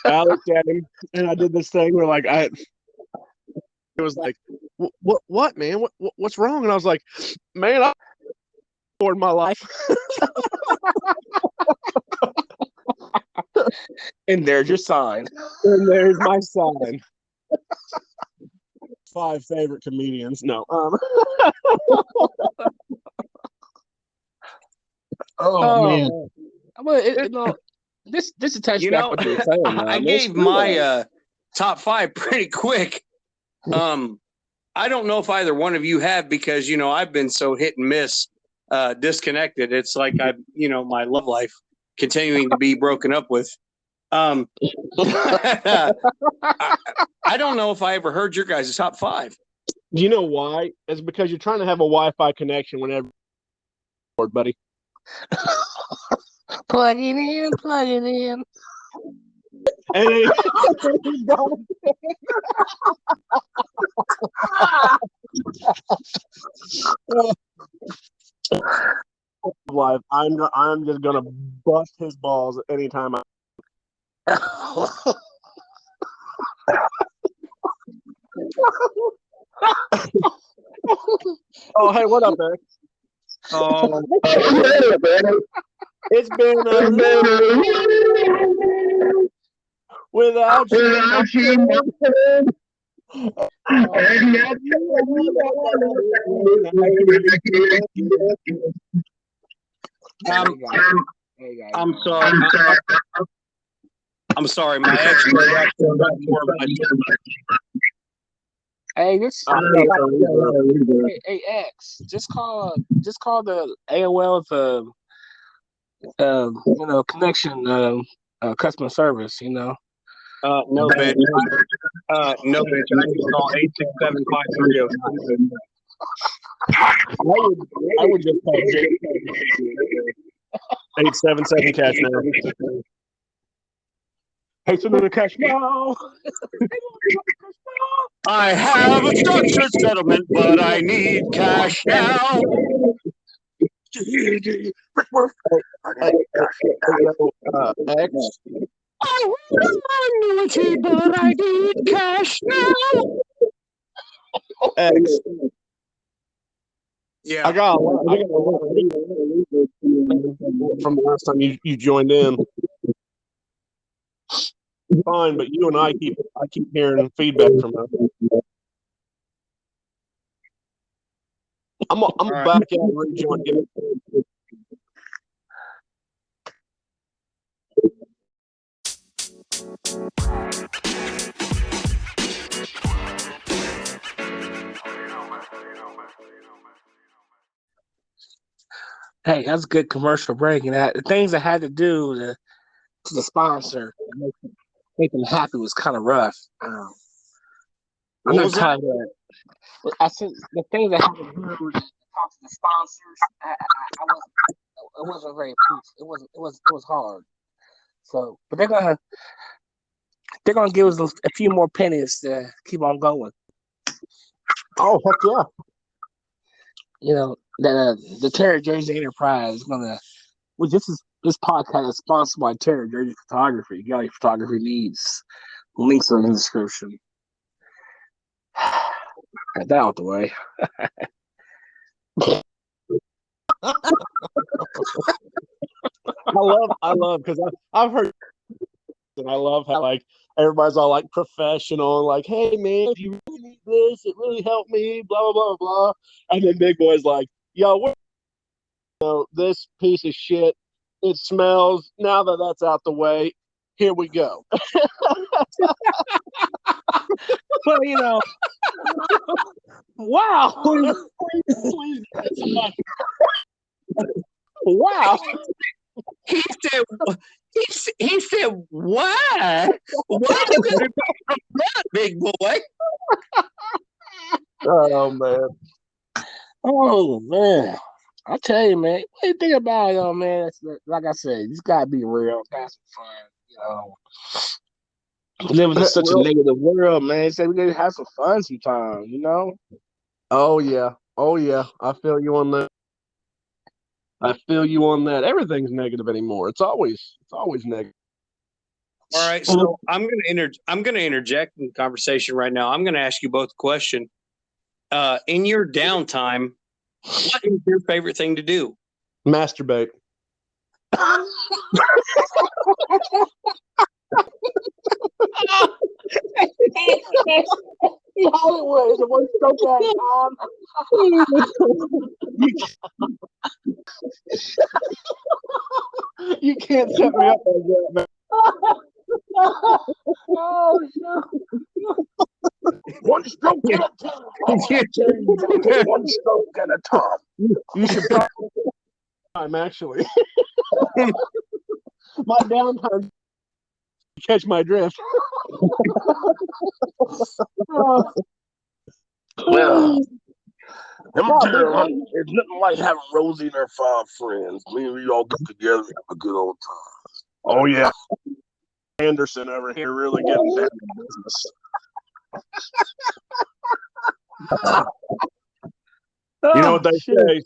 I looked at him, and I did this thing where it was like, what, man? What's wrong? And I was like, man, I'm in my life. And there's your sign. And there's my sign. 5 favorite comedians. No. Oh man. Well, this attached back what you were saying. I gave my top 5 pretty quick. I don't know if either one of you have, because I've been so hit and miss, disconnected. It's like my love life continuing to be broken up with. I, I don't know if I ever heard your guys' top 5. Do you know why? It's because you're trying to have a Wi-Fi connection whenever, buddy. Plug it in, plug it in. And live. I'm just gonna bust his balls anytime I. Oh, hey, what up, Eric? Oh, It's been without you. I'm sorry. I'm sorry. My ex. Hey, hey, X, just call the AOL connection customer service. No, bitch. No, bitch. I just call 867-5309. I would just call 877 cash now. Hey, so the cash now. I have a structured settlement, but I need cash now. X. I want an annuity, but I need cash now. X. Yeah. I got a lot from the last time you joined in. Fine, but you and I keep hearing feedback from them. I'm right. back at rejoin. Hey, that's a good commercial break. And the things I had to do to the sponsor, make them happy was kind of rough. I'm not tired of that. I said the things I had to do to talk to the sponsors. It wasn't very pleased. It was hard. So, but they're gonna give us a few more pennies to keep on going. Oh, heck yeah! The Terry Jersey Enterprise is gonna. Well, this podcast is sponsored by Terry Jersey Photography. You got your photography needs. Links are in the description. Got that out the way. I love because I've heard, and I love how like everybody's all like professional and like, hey man, if you really need this, it really helped me, blah blah blah blah. And then Big Boy's like, yo, this piece of shit, it smells. Now that that's out the way, here we go. Well, wow. Please. Wow. He said, why? Why you gonna go from that, big boy? Oh man. Oh man. I tell you, man. What do you think about it, man? Like I said, it's gotta be real. Have some fun, Living in such a negative world, man. Say we gotta have some fun sometimes, Oh yeah. I feel you on that. Everything's negative anymore. It's always negative. All right, so I'm gonna interject in the conversation right now. I'm gonna ask you both a question. In your downtime, what is your favorite thing to do? Masturbate. Hollywood is the one stroke at a time. You can't set me up like that, man. Oh, no. One stroke at a time. One stroke at a time. You should probably time actually. My downtime catch my drift. Well, let me Oh, tell big you, boy. honey, it's nothing like having Rosie and her 5 friends. Me and we all get together and have a good old time. Oh yeah, Anderson over here really getting down to business. You know what they say?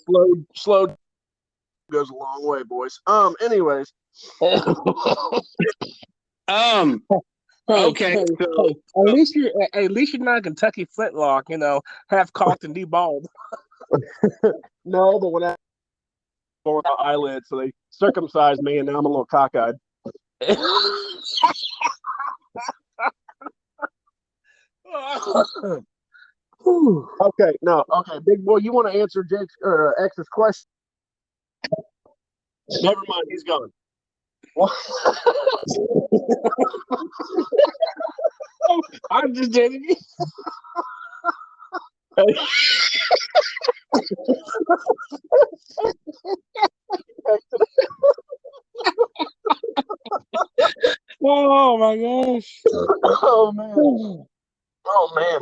Slow goes a long way, boys. Anyways. Okay. Hey, So, at least you're not a Kentucky flintlock, half cocked and deballed. No, but when I born my eyelids, so they circumcised me, and now I'm a little cockeyed. Okay, big boy, you want to answer Jake's or X's question? Never mind, he's gone. I'm just kidding. Oh my gosh. Oh man. Oh man.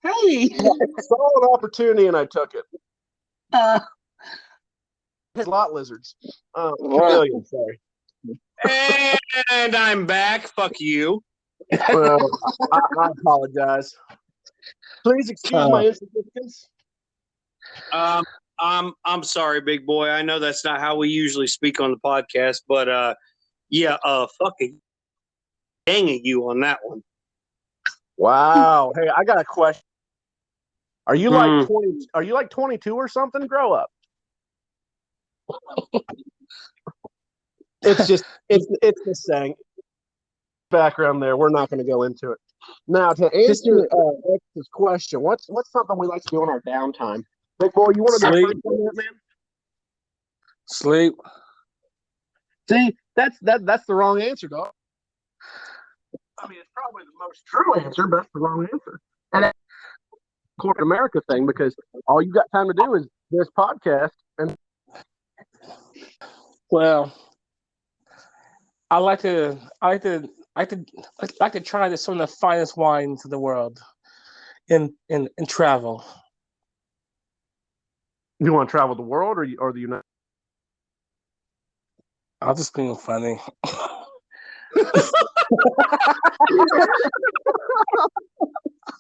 Hey. Saw an opportunity and I took it. Lot lizards. Chameleon, sorry. and I'm back. Fuck you. Well, I apologize. Please excuse my insignificance. I'm sorry, big boy. I know that's not how we usually speak on the podcast, but fucking dang you on that one. Wow. Hey, I got a question. Are you like 20? Are you like 22 or something? Grow up. It's the saying. Background there. We're not going to go into it. Now to answer X's question, what's something we like to do on our downtime? Big boy, you want to go first on that, man? Sleep. See, that's the wrong answer, dog. I mean, it's probably the most true answer, but that's the wrong answer. And that's a corporate America thing, because all you got time to do is this podcast. And well, I like to try some of the finest wines of the world, and travel. You want to travel the world or the United? I'm just being funny.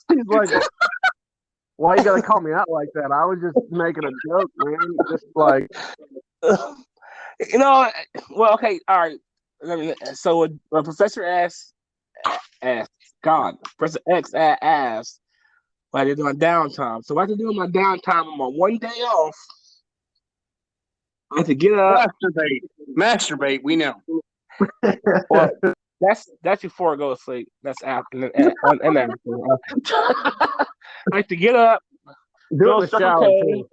He's like, why you gotta call me out like that? I was just making a joke, man. Just like, well, okay, all right. So a Professor Professor X asked what I did on downtime. So what I have to do on my downtime on my one day off, I have to get up. Masturbate, we know. Well, that's before I go to sleep. That's after and after. I have to get up, do the shower too.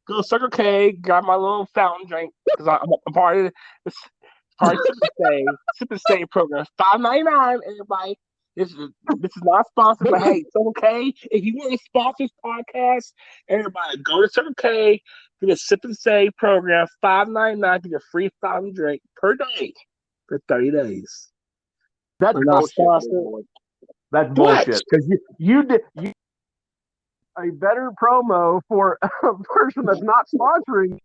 Go to Circle K, grab my little fountain drink, because I'm part of this Sip and Stay program. $5.99, everybody. This is not sponsored, but hey, Circle K, if you want to sponsor this podcast, everybody go to Circle K, get a Sip and Stay program, $5.99, get a free fountain drink per day for 30 days. That's bullshit. That's bullshit. Because you did a better promo for a person that's not sponsoring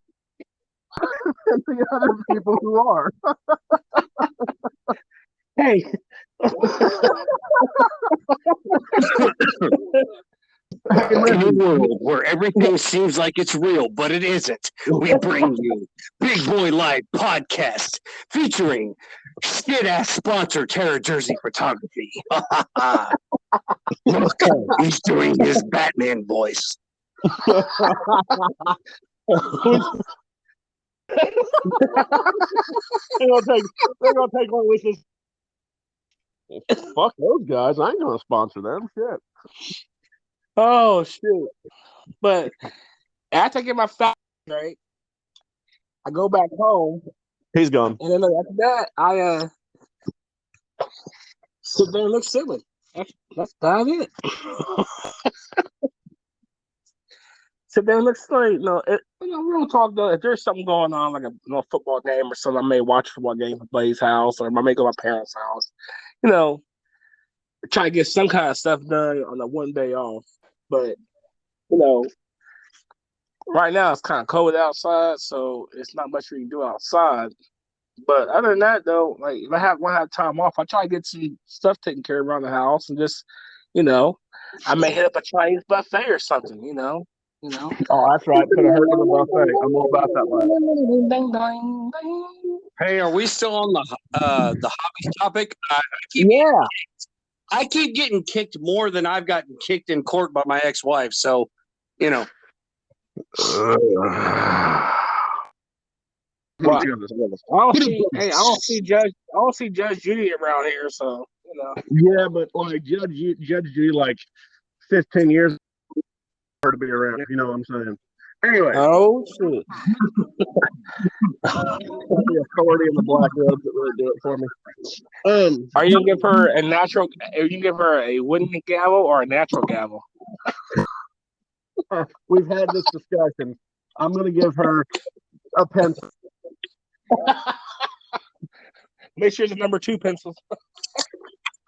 than the other people who are. Hey. In a world where everything seems like it's real, but it isn't, we bring you Big Boy Live podcast featuring shit-ass sponsor Terra Jersey Photography. Look, he's doing his Batman voice. They're gonna take one with us. Fuck those guys. I ain't gonna sponsor them. Shit. Oh shoot. But after I get my fat right, I go back home. He's gone. And then after that, I sit there and look silly. That's about it. sit there and look straight. Real talk though. If there's something going on, like a football game or something, I may watch a football game at Blaze's house, or I may go to my parents' house. Try to get some kind of stuff done on the one day off. But right now it's kind of cold outside, so it's not much we can do outside. But other than that, though, like if I have time off, I try to get some stuff taken care of around the house and just, I may hit up a Chinese buffet or something. Oh, that's right. Put a hurt in the buffet. I'm all about that life. Hey, are we still on the hobbies topic? Yeah. I keep getting kicked more than I've gotten kicked in court by my ex-wife. So, Well, I don't see Judge Judy around here, so Yeah, but like Judge Judy, like 15 years her to be around. You know what I'm saying? Anyway. Oh shit. The authority in the black robes that really do it for me. Are you gonna give her a natural? Are you gonna give her a wooden gavel or a natural gavel? We've had this discussion. I'm gonna give her a pencil. Make sure it's a number 2 pencil.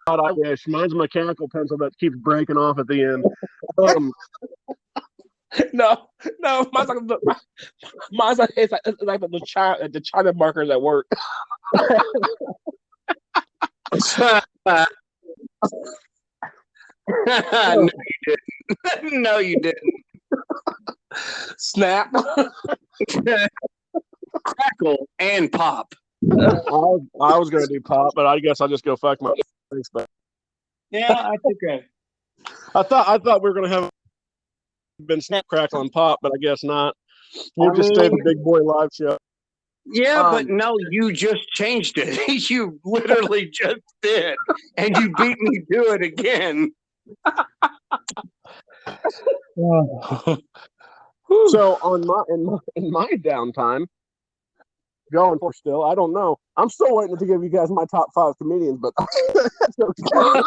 God, I wish. Mine's a mechanical pencil that keeps breaking off at the end. No, mine's like the China markers at work. No, you didn't. No, you didn't. Snap. Crackle and pop. I was gonna do pop, but I guess I'll just go fuck my face. But yeah, that's okay. I thought we were gonna have been snap, crackle, and pop, but I guess not. We'll just stay the big boy live show. Yeah, but no, you just changed it. You literally just did, and you beat me to it again. So in my downtime, going for still, I don't know. I'm still waiting to give you guys my top 5 comedians, but that's okay.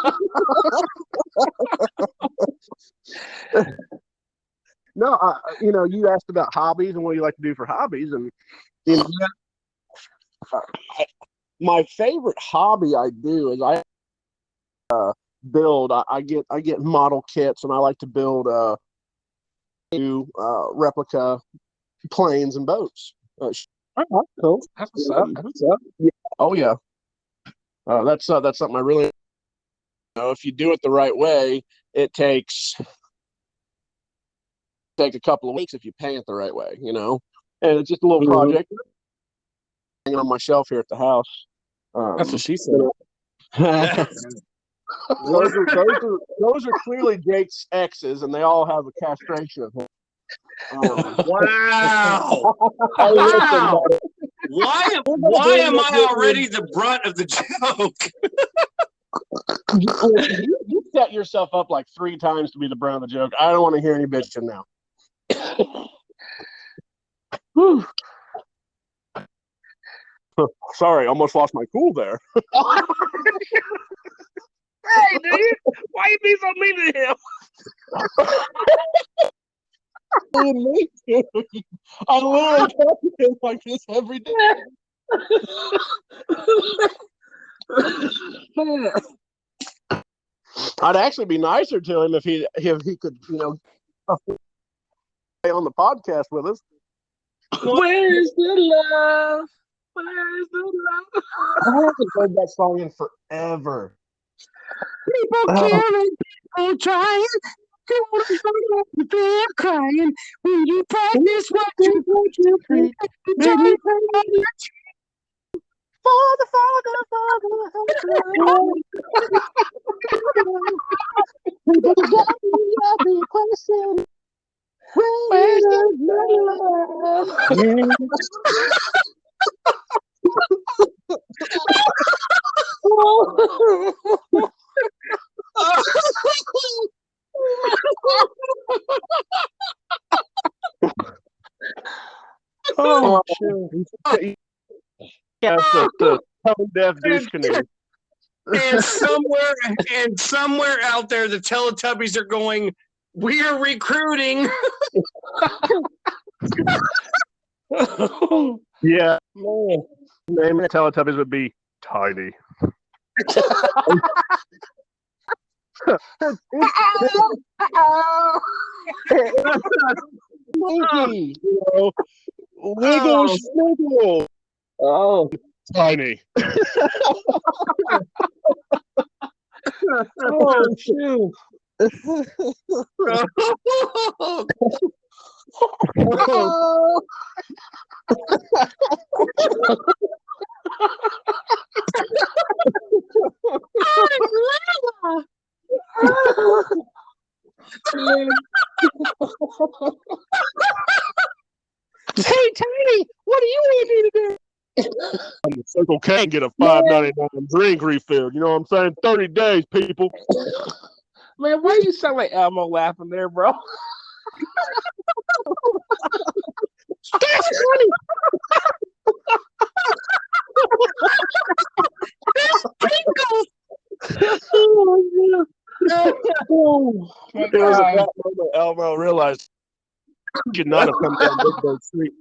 No, you asked about hobbies and what you like to do for hobbies, and my favorite hobby I do is I build. I get model kits, and I like to build replica planes and boats. Cool. That's what's up. Yeah. Oh yeah. That's something I really. If you do it the right way, it takes a couple of weeks if you paint it the right way, and it's just a little project hanging on my shelf here at the house. That's what she said. those are clearly Jake's exes, and they all have a castration of him. Wow! Wow! Why am I already the brunt of the joke? You set yourself up like 3 times to be the brunt of the joke. I don't want to hear any bitching now. Sorry, almost lost my cool there. Hey, dude, why you being so mean to him? I literally talk to him like this every day. I'd actually be nicer to him if he could, stay on the podcast with us. Where's the love? Where's the love? I haven't heard that song in forever. People killing, people trying. They're crying when you practice what you preach. Baby, Father. Where's the love? Oh, shit. That's the tone deaf douche canoe. And somewhere out there, the Teletubbies are going, We are recruiting. Yeah, Man. name of the Teletubbies would be Tiny. Monkey, wiggle, Oh. sniggle, Oh. Tiny. Oh, shoot. Hey, Tiny, what do you want me to do? The Circle K get a $5.99 drink refill. You know what I'm saying? 30 days, people. Man, why you sound like Elmo laughing there, bro? That's funny. Oh, my It was at God. that moment Elmo realized he could not have come down Big Bird Street.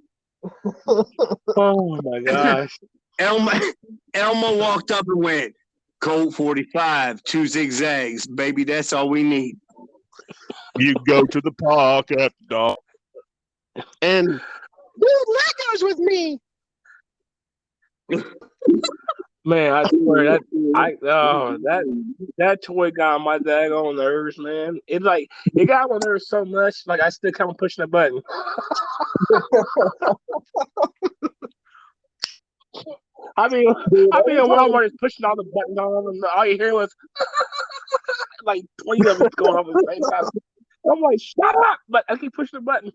Oh, my gosh. Elmo walked up and went, Colt 45, 2 zigzags. Baby, that's all we need. You go to the park after dark. And build Legos with me. Man, I swear that toy got on my daggone nerves, man. It's like it got on my nerves so much, like I still come pushing the button. I mean in Walmart is pushing all the buttons on, and all you hear was like 20 of them going off at the same time. I'm like, shut up! But I keep pushing the button.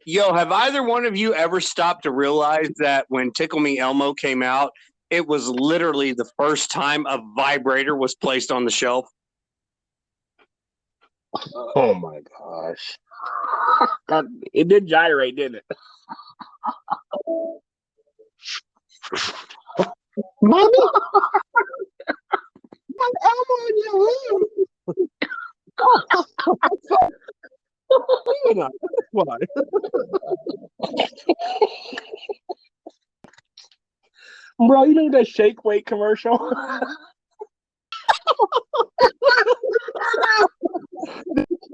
Yo, have either one of you ever stopped to realize that when Tickle Me Elmo came out, it was literally the first time a vibrator was placed on the shelf? Oh my gosh. It did gyrate, didn't it? Mommy? I'm Elmo in your room. Why? Bro, you know that shake weight commercial?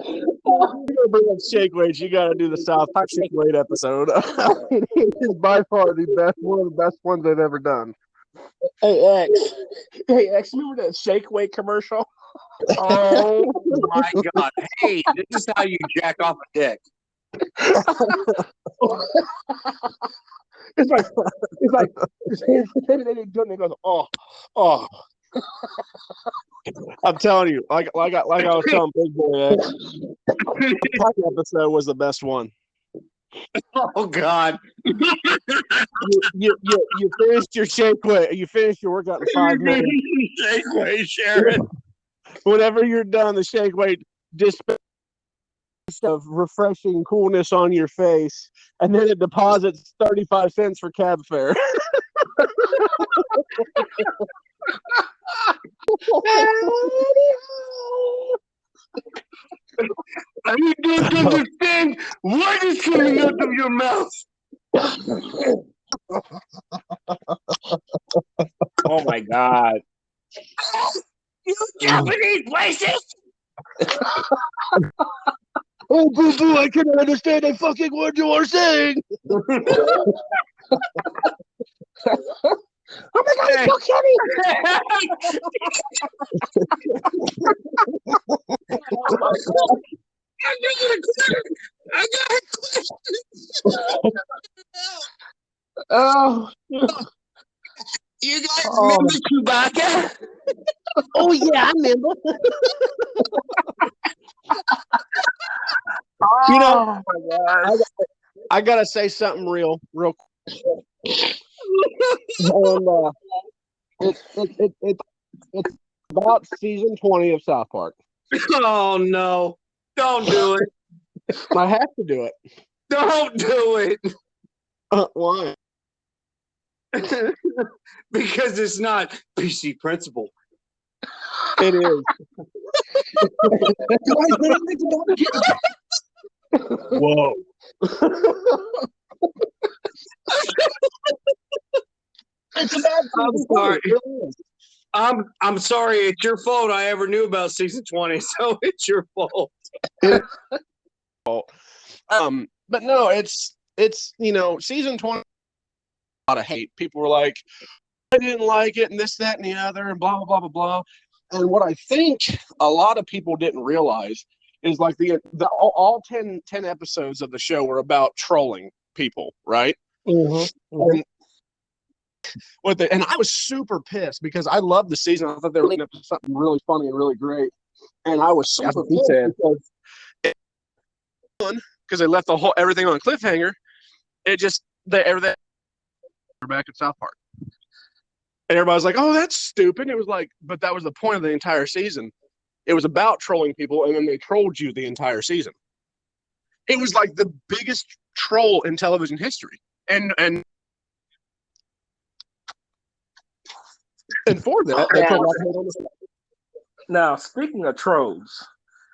You bring up shake weights, you gotta do the South Park shake weight episode. It is by far one of the best ones I've ever done. Hey X, remember that shake weight commercial? Oh my God. Hey, this is how you jack off a dick. It's like they goes, oh. I'm telling you, like I was telling Big Boy, that episode was the best one. Oh God. You finished your shake weight. You finished your workout in 5 minutes. Shake weight, Sharon. Whenever you're done, the shake weight dispense of refreshing coolness on your face, and then it deposits 35 cents for cab fare. I don't understand what is coming out of your mouth. Oh my God. You Japanese racist! Oh, boo boo, I cannot understand a fucking word you are saying. Oh my God, it's so funny. I got a question. Oh. You guys remember Chewbacca? Oh yeah, I remember. You know, oh my God. I gotta say something real quick. And it's about season 20 of South Park. Oh no! Don't do it! I have to do it. Don't do it! Why? Because it's not PC principle. It is. Whoa. It's a bad I'm sorry. I'm sorry. It's your fault. I ever knew about season 20, so it's your fault. But no, it's season 20. A lot of hate. People were like, I didn't like it, and this, that, and the other, and blah, blah, blah, blah, blah. And what I think a lot of people didn't realize is like all 10 episodes of the show were about trolling people, right? Mm-hmm. And I was super pissed because I loved the season. I thought they were going to do something really funny and really great. And I was super pissed because they left everything on a cliffhanger. Everything back at South Park. And everybody's like, oh, that's stupid. It was like, but that was the point of the entire season. It was about trolling people, and then they trolled you the entire season. It was like the biggest troll in television history. And for that, they put a lot of hate on the show. Now, speaking of trolls.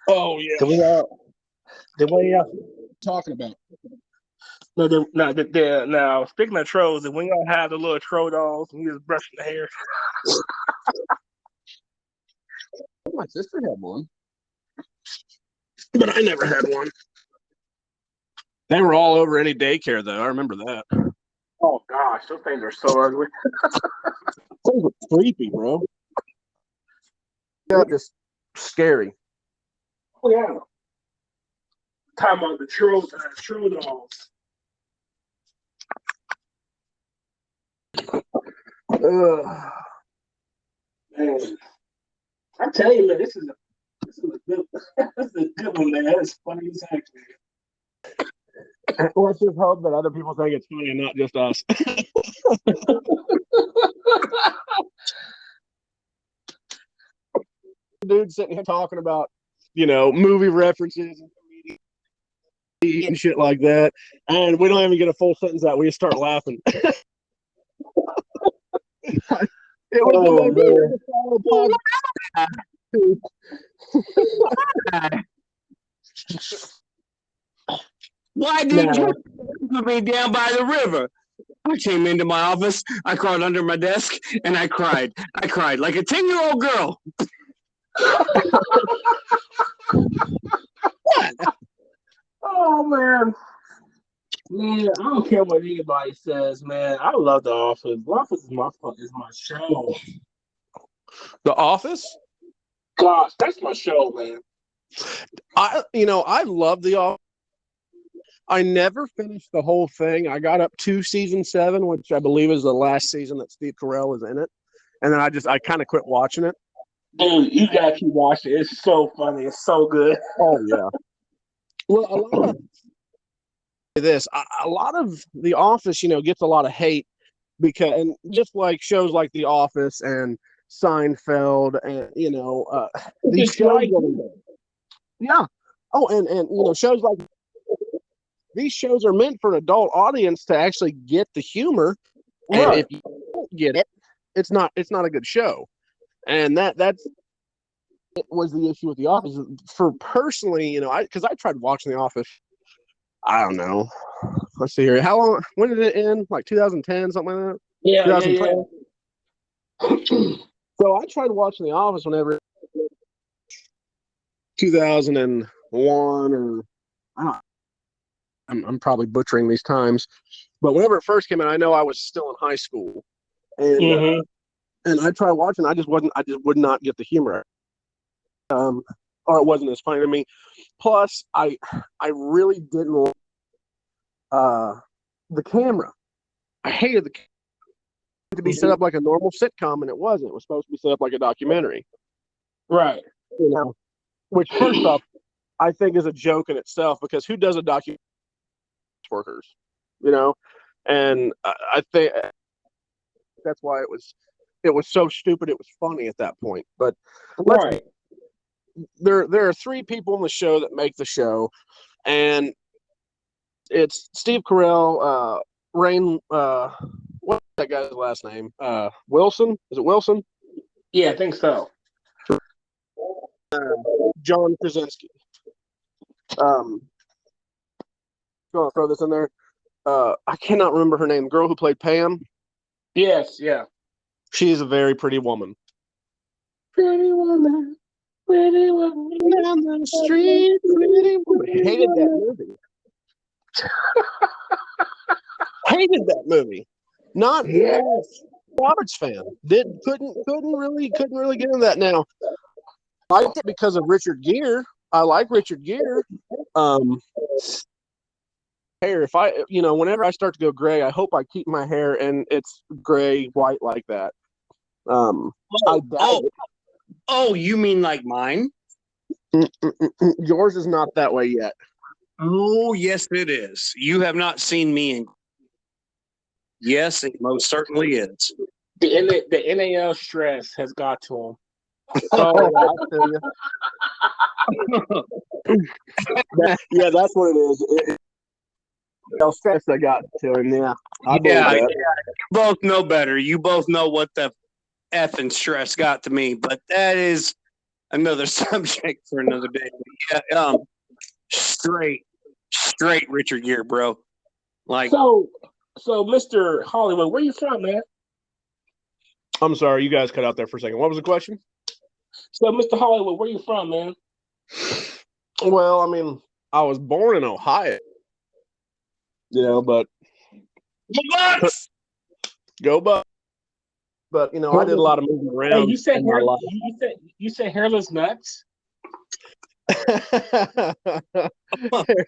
Oh, yeah. The way talking about. Now, speaking of trolls, and when y'all have the little troll dolls and you just brushing the hair. My sister had one, but I never had one. They were all over any daycare, though. I remember that. Oh gosh, those things are so ugly. Those were creepy, bro. Yeah, just scary. Oh yeah. Talking about the troll dolls. Man, I tell you, man, this is a good one, man. That's funny as heck, man. Let's just hope that other people think it's funny and not just us. Dude sitting here talking about, movie references and shit like that, and we don't even get a full sentence out. We just start laughing. It was Why did you put me down by the river? I came into my office, I crawled under my desk, and I cried. I cried like a 10-year-old girl. Oh man. Man, I don't care what anybody says, man. I love The Office. The Office is my show. The Office? Gosh, that's my show, man. I love The Office. I never finished the whole thing. I got up to season 7, which I believe is the last season that Steve Carell is in it. And then I kind of quit watching it. Dude, you gotta keep watching it. It's so funny. It's so good. Oh, yeah. Well, a lot of The Office, gets a lot of hate and just like shows like The Office and Seinfeld and, these shows. Yeah. Oh, and shows like these shows are meant for an adult audience to actually get the humor. Right. And if you don't get it, it's not a good show. And that's it was the issue with The Office. For personally, because I tried watching The Office. I don't know. Let's see here. How long? When did it end? Like 2010, something like that. Yeah, 2012. Yeah. So I tried watching The Office whenever 2001 or I don't. I'm probably butchering these times, but whenever it first came out, I know I was still in high school, and and I tried watching. I just would not get the humor, or it wasn't as funny to me. Plus, I really didn't like the camera. I hated the camera. To be set up like a normal sitcom, and it wasn't. It was supposed to be set up like a documentary, right? Which first off, I think is a joke in itself because who does a documentary? Workers, and I think that's why it was so stupid. It was funny at that point. But right, there are 3 people in the show that make the show, and it's Steve Carell, Rain. What's that guy's last name? Wilson? Is it Wilson? Yeah, I think so. John Krasinski. Gonna throw this in there. I cannot remember her name. The girl who played Pam. Yes, yeah. She is a very pretty woman. Pretty woman, pretty woman. Down the street, pretty woman. Hated that movie. Hated that movie. Not Yes. Roberts fan. Couldn't really get into that now. I liked it because of Richard Gere. I like Richard Gere. Hair. If whenever I start to go gray, I hope I keep my hair and it's gray, white like that. You mean like mine? Yours is not that way yet. Oh, yes, it is. You have not seen me in. Yes, it most certainly is. The NAL stress has got to him. Oh, yeah, that's what it is. Stress I got to him. Yeah, You both know better. You both know what the effing stress got to me, but that is another subject for another day. Yeah, straight Richard Gere, bro. Like, so Mr. Hollywood, where you from, man? I'm sorry, you guys cut out there for a second. What was the question? So, Mr. Hollywood, where you from, man? Well, I mean, I was born in Ohio, but go Bucks. But I did a lot of moving around. Hey, you said hairless nuts. Hairless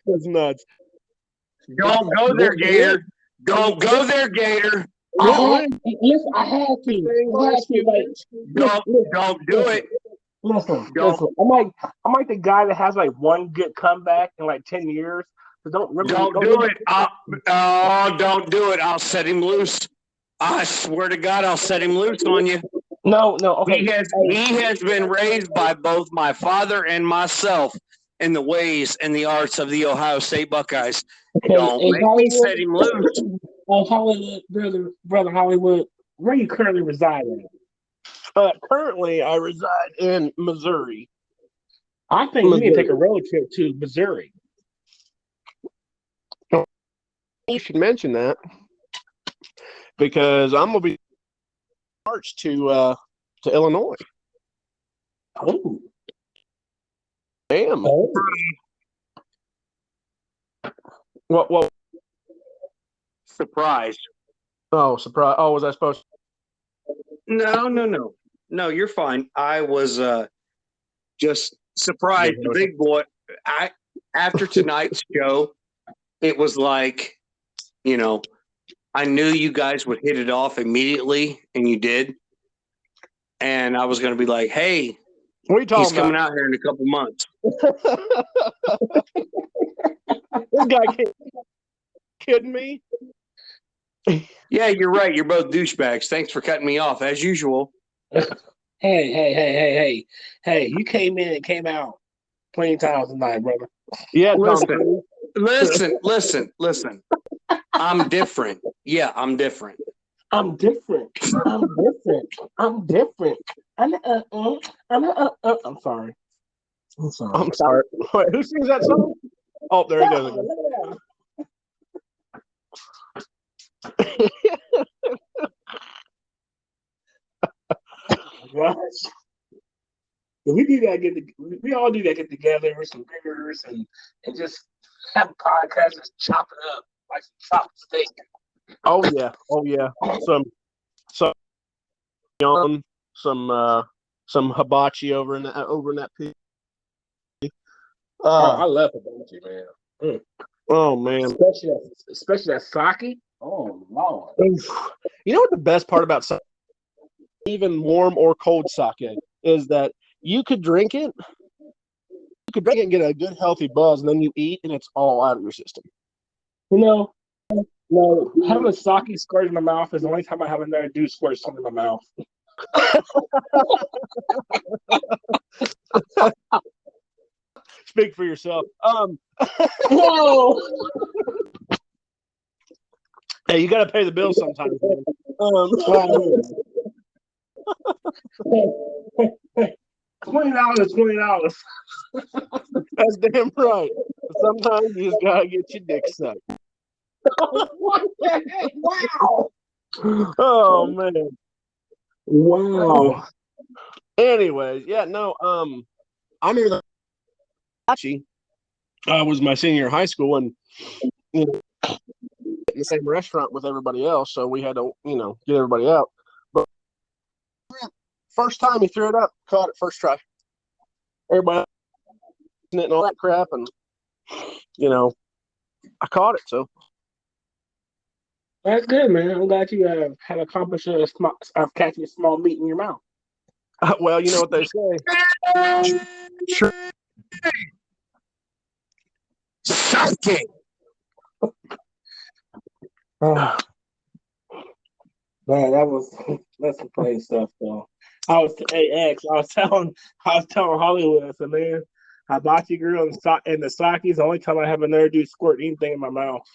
nuts. don't go there, Gator. Don't go there, Gator. I had to. Don't do it. Listen. I'm like the guy that has like one good comeback in like 10 years. So don't do it. Don't do it. I'll set him loose. I swear to God, I'll set him loose on you. No. Okay. He has been raised by both my father and myself in the ways and the arts of the Ohio State Buckeyes. Okay, don't make me set him loose. Hollywood, brother Hollywood, where you currently reside at? Currently, I reside in Missouri. I think we need to take a road trip to Missouri. You should mention that because I'm gonna be March to Illinois. Oh, damn! Oh. What? Surprise! Oh, surprise! Oh, was I supposed to? No, you're fine. I was just surprised, the big boy. After tonight's show, it was like, I knew you guys would hit it off immediately, and you did. And I was going to be like, "Hey, what are you talking he's about? coming out here in a couple months." This guy kidding me? Yeah, you're right. You're both douchebags. Thanks for cutting me off, as usual. Hey! You came in and came out plenty of times tonight, brother. Yeah, listen. I'm different. Yeah, I'm different. I'm different. I'm sorry. Wait, who sings that song? Oh, there he goes again. Gosh. We all do that, get together with some beers and just have a podcast, just chop it up like some chopped steak. Oh yeah. Some hibachi over in that pig. I love hibachi, man. Oh man, especially that sake. Oh Lord! You know what the best part about sake, even warm or cold sake, is that you could drink it. You could drink it and get a good healthy buzz, and then you eat, and it's all out of your system. No, having a sake squirt in my mouth is the only time I have another dude squirt something in my mouth. Speak for yourself. No. Hey, you got to pay the bills sometimes, man. Come $20 is $20. That's damn right. Sometimes you just gotta get your dick sucked. Wow. Oh man. Wow. Anyways, yeah, no, I remember was my senior year in high school, and you know, in the same restaurant with everybody else, so we had to, get everybody out. But first time he threw it up, caught it first try. Everybody and all that crap, and I caught it. So That's good, man. I'm glad you have accomplished of catching a small meat in your mouth. well, you know what they say. Sure. Shocking. Man, that's some funny stuff though. Hey X, I was telling Hollywood, I said, man, hibachi grill and the sake is the only time I have a nerve to squirt anything in my mouth.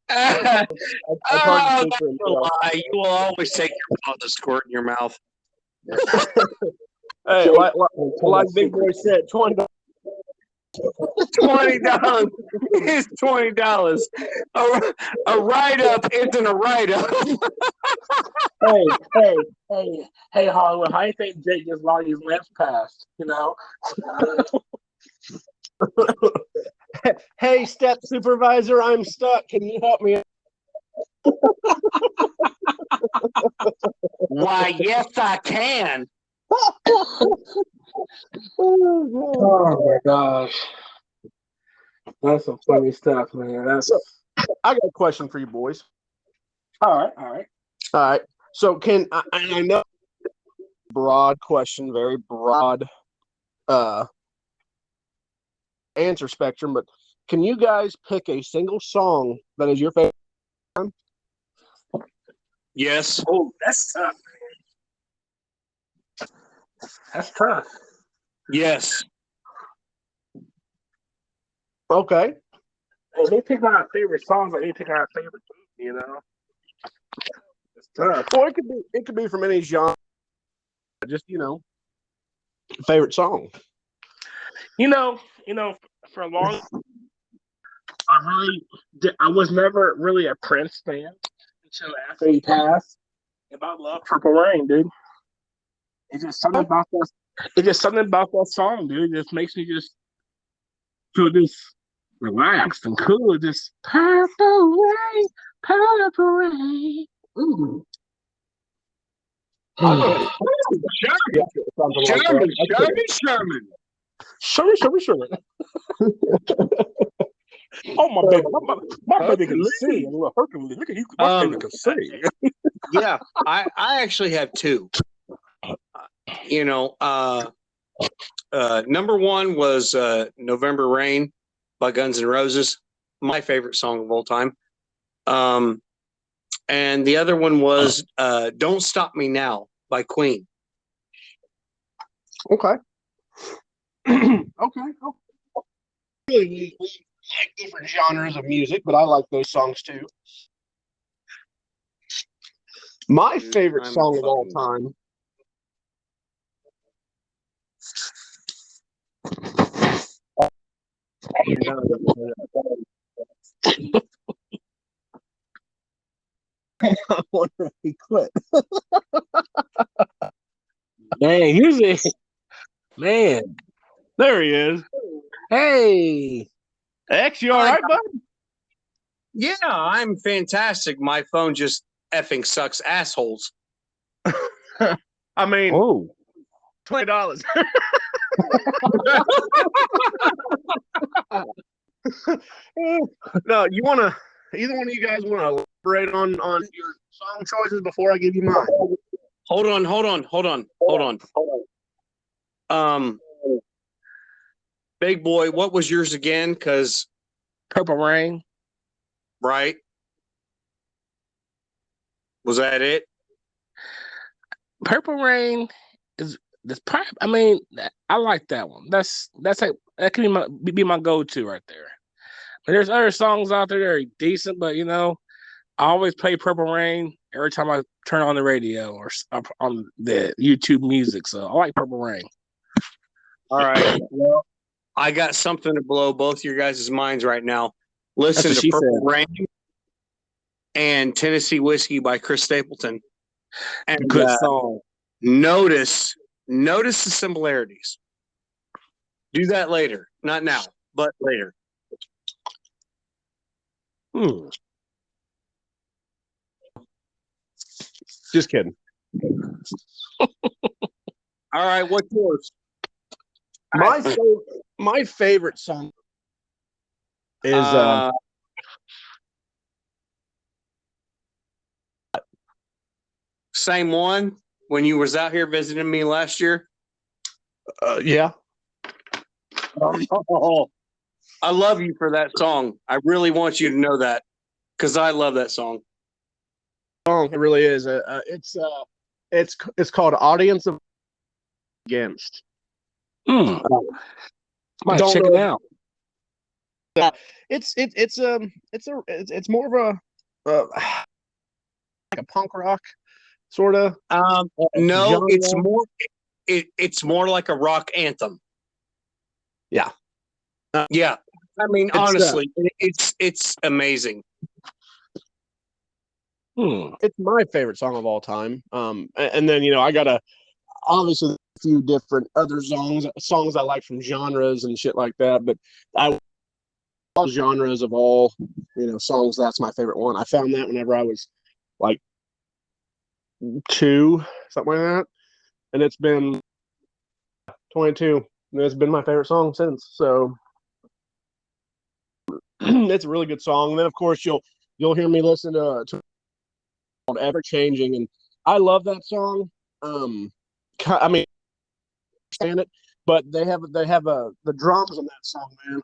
That's a lie. You will always take your mouth to squirt in your mouth. Hey, like Big Boy said, $20. $20 is $20. A write-up isn't a write-up. Hey, Hollywood, how do you think Jake just lost his lips past? Hey, step supervisor, I'm stuck. Can you help me? Why, yes, I can. Oh my gosh, that's some funny stuff, man. I got a question for you boys. All right. So I know broad question, very broad answer spectrum, but can you guys pick a single song that is your favorite? Yes. Oh, that's tough, man. That's tough. Yes. Okay. Well, they pick out our favorite songs, like they pick out our favorite movie, It's tough. Or it could be from any genre. Just favorite song. For a long, I was never really a Prince fan until after he passed. About love Purple Rain, dude. It's just something about that. It's just something about that song, dude. It just makes me just feel just relaxed and cool. Just purple rain, purple rain. Ooh. Sherman. Oh, my baby. My baby can sing. Look at you. My baby can sing. Yeah, I actually have two. Number one was November Rain by Guns N' Roses, my favorite song of all time. And the other one was Don't Stop Me Now by Queen. Okay. Okay. We like different genres of music, but I like those songs too. My favorite song of all time. I wonder if he quit. Man, here's it. Man, there he is. Hey, X, you all right, bud? Yeah, I'm fantastic. My phone just effing sucks assholes. I mean, $20. No, either one of you guys want to elaborate on your song choices before I give you mine? Hold on. Big Boy, what was yours again? Because Purple Rain. Right? Was that it? Purple Rain is this. I mean, I like that one. That can be my go-to right there. But there's other songs out there that are decent, but I always play Purple Rain every time I turn on the radio or on the YouTube music. So I like Purple Rain. All right. Well, I got something to blow both your guys' minds right now. Listen to Purple Rain and Tennessee Whiskey by Chris Stapleton. And Good song. Notice the similarities. Do that later. Not now, but later. Just kidding. All right, what's yours? My favorite song is same one when you was out here visiting me last year. Yeah. Oh, I love you for that song. I really want you to know that because I love that song. It really is. It's called Audience of Against. Might check it out. It's more of a like a punk rock sort of. No, genre. it's more like a rock anthem. Yeah. Yeah. I mean, honestly, it's amazing. It's my favorite song of all time. And then I got obviously a few different other songs I like from genres and shit like that. But all genres of all songs, that's my favorite one. I found that whenever I was like 2, something like that, and it's been 22. And it's been my favorite song since. So it's a really good song. And then of course you'll hear me listen to called Ever Changing, and I love that song. I mean, understand it, but they have the drums on that song, man.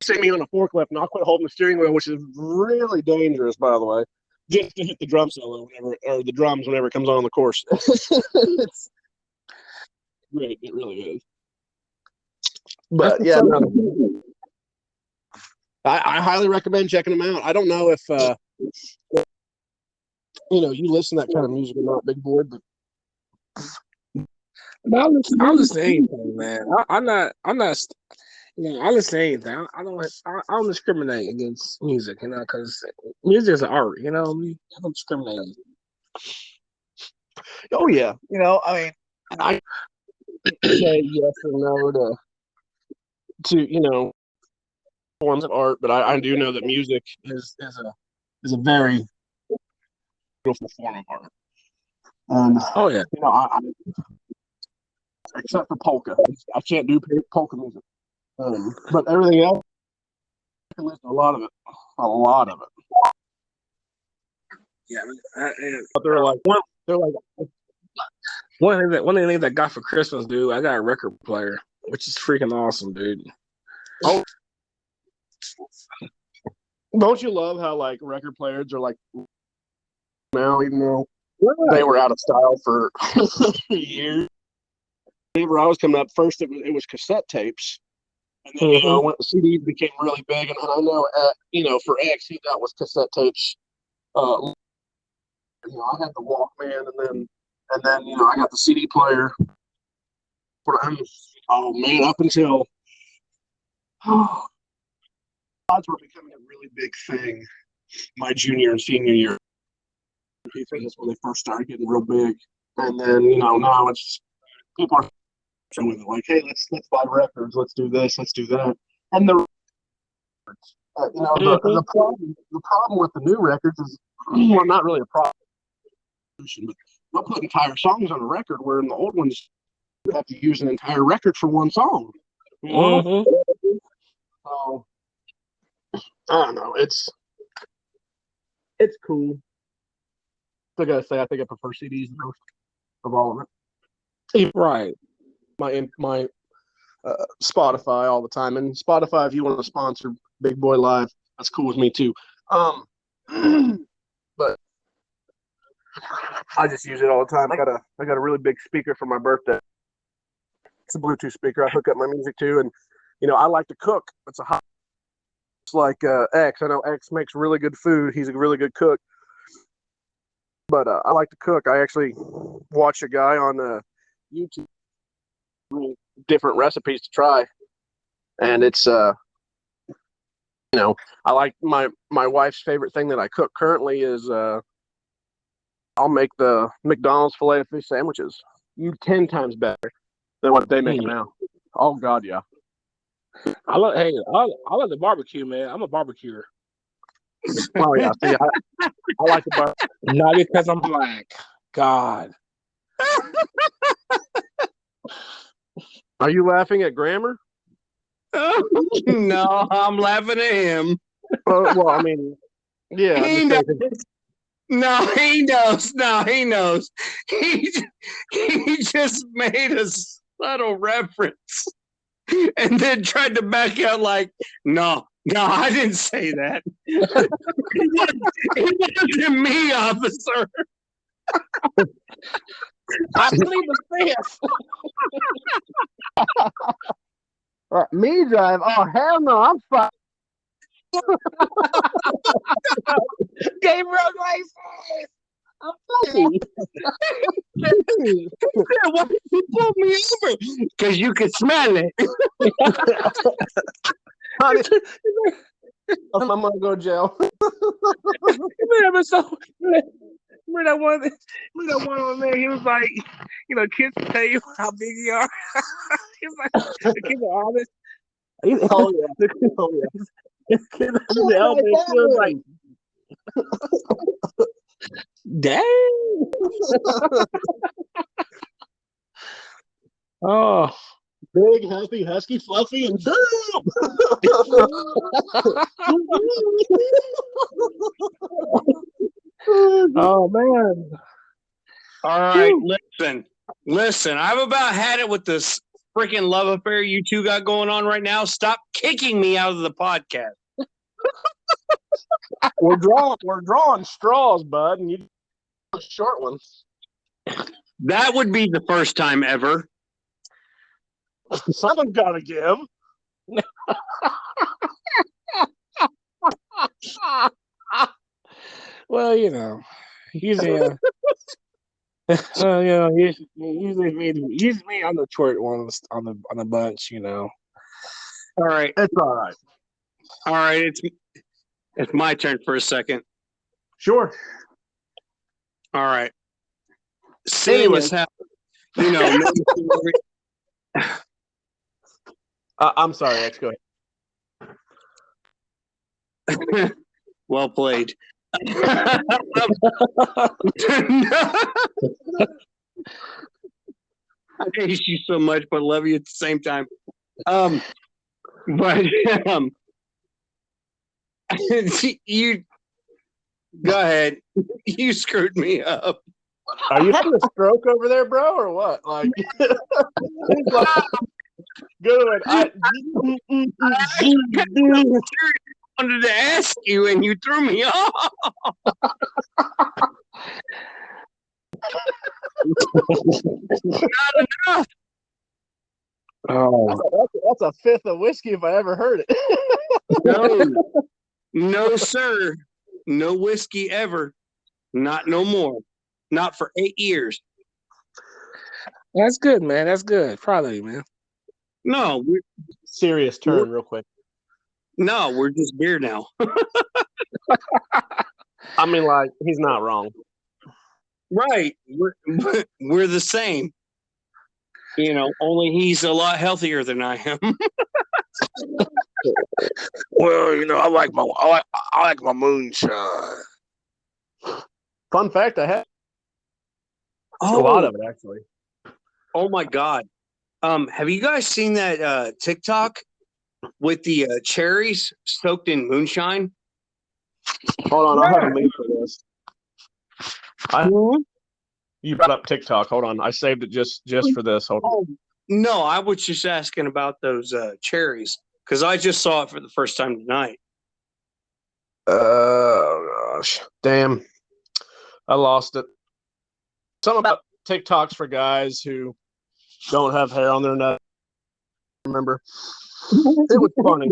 Send me on a forklift and I'll quit holding the steering wheel, which is really dangerous, by the way, just to hit the drum solo whenever it comes on the course. It's great, it really is. But yeah, I highly recommend checking them out. I don't know if you listen to that kind of music or not, big boy, but I'll listen to anything, man. I'm not. I listen to anything. I don't discriminate against music, because music is an art. I don't discriminate. Oh yeah, I mean, I say yes or no to forms of art, but I do know that music is a very beautiful form of art. Oh yeah, I except for polka, I can't do polka music. But everything else, I can listen to a lot of it. Yeah, but they're like one of the things I got for Christmas, dude. I got a record player, which is freaking awesome, dude. Oh, don't you love how like record players are like now, even though they were out of style for years. Whenever I was coming up, first it was cassette tapes. And then, when the CDs became really big, and I know, for X, he got with cassette tapes. I had the Walkman, and then I got the CD player. Oh man, up until odds were becoming a really big thing my junior and senior year. I think that's when they first started getting real big, and then now it's people are with it like, hey, let's buy records, let's do this, let's do that, and the the problem with the new records is, well, not really a problem, but they'll put entire songs on a record, where in the old ones you have to use an entire record for one song. So I don't know. It's cool. I gotta say, I think I prefer CDs most of all of it. Right. My Spotify all the time, and Spotify, if you want to sponsor Big Boy Live, that's cool with me too. But I just use it all the time. I got a really big speaker for my birthday. It's a Bluetooth speaker. I hook up my music to, and I like to cook. It's like X. I know X makes really good food. He's a really good cook. but I like to cook. I actually watch a guy on YouTube, different recipes to try, and it's I like my wife's favorite thing that I cook currently is I'll make the McDonald's filet of fish sandwiches 10 times better than what they make now. Oh God, yeah. I love the barbecue, man. I'm a barbecuer. Oh yeah. See, I like the bar. Not because I'm black. God. Are you laughing at grammar? No, I'm laughing at him. Well, I mean, yeah. He knows. No, he knows. No, he knows. He just made a subtle reference and then tried to back out like, no, I didn't say that. It wasn't me, officer. I plead the fifth. Me drive? Oh hell no! I'm fine. Gabriel Glacier. I'm funny. Why did you pull me over? Because you could smell it. I'm gonna go to jail. Remember that one on there? He was like, kids can tell you how big you are. He was like, the kids are honest. Oh yeah. Oh yeah. The kids in the elevator, he was like, dang. Oh. Big, healthy, husky, fluffy, and dumb. Oh man. All right, listen. I've about had it with this freaking love affair you two got going on right now. Stop kicking me out of the podcast. We're drawing straws, bud, and you short ones. That would be the first time ever. Someone's gotta give. Well, usually, usually me. I'm the short one on the bunch, All right, it's all right. All right, it's my turn for a second. Sure. All right. Seeing as how, I'm sorry, X, go ahead. Well played. I hate you so much, but love you at the same time. But you go ahead. You screwed me up. Are you having a stroke over there, bro, or what? Like, good. I wanted to ask you, and you threw me off. Not enough. Oh, that's a fifth of whiskey if I ever heard it. No, sir. No whiskey ever. Not no more. Not for 8 years. That's good, man. That's good. Proud of you, man. No, serious turn, real quick. No, we're just beer now. I mean, like, he's not wrong. Right. We're the same. Only he's a lot healthier than I am. Well, I like my moonshine. Fun fact, I have a lot of it actually. Oh my God. Have you guys seen that TikTok with the cherries soaked in moonshine? Hold on, I'll have a link for this. You brought up TikTok. Hold on, I saved it just for this. Hold on. Oh, no, I was just asking about those cherries because I just saw it for the first time tonight. Oh gosh, damn! I lost it. Something about TikToks for guys who don't have hair on their nut. Remember? It was funny.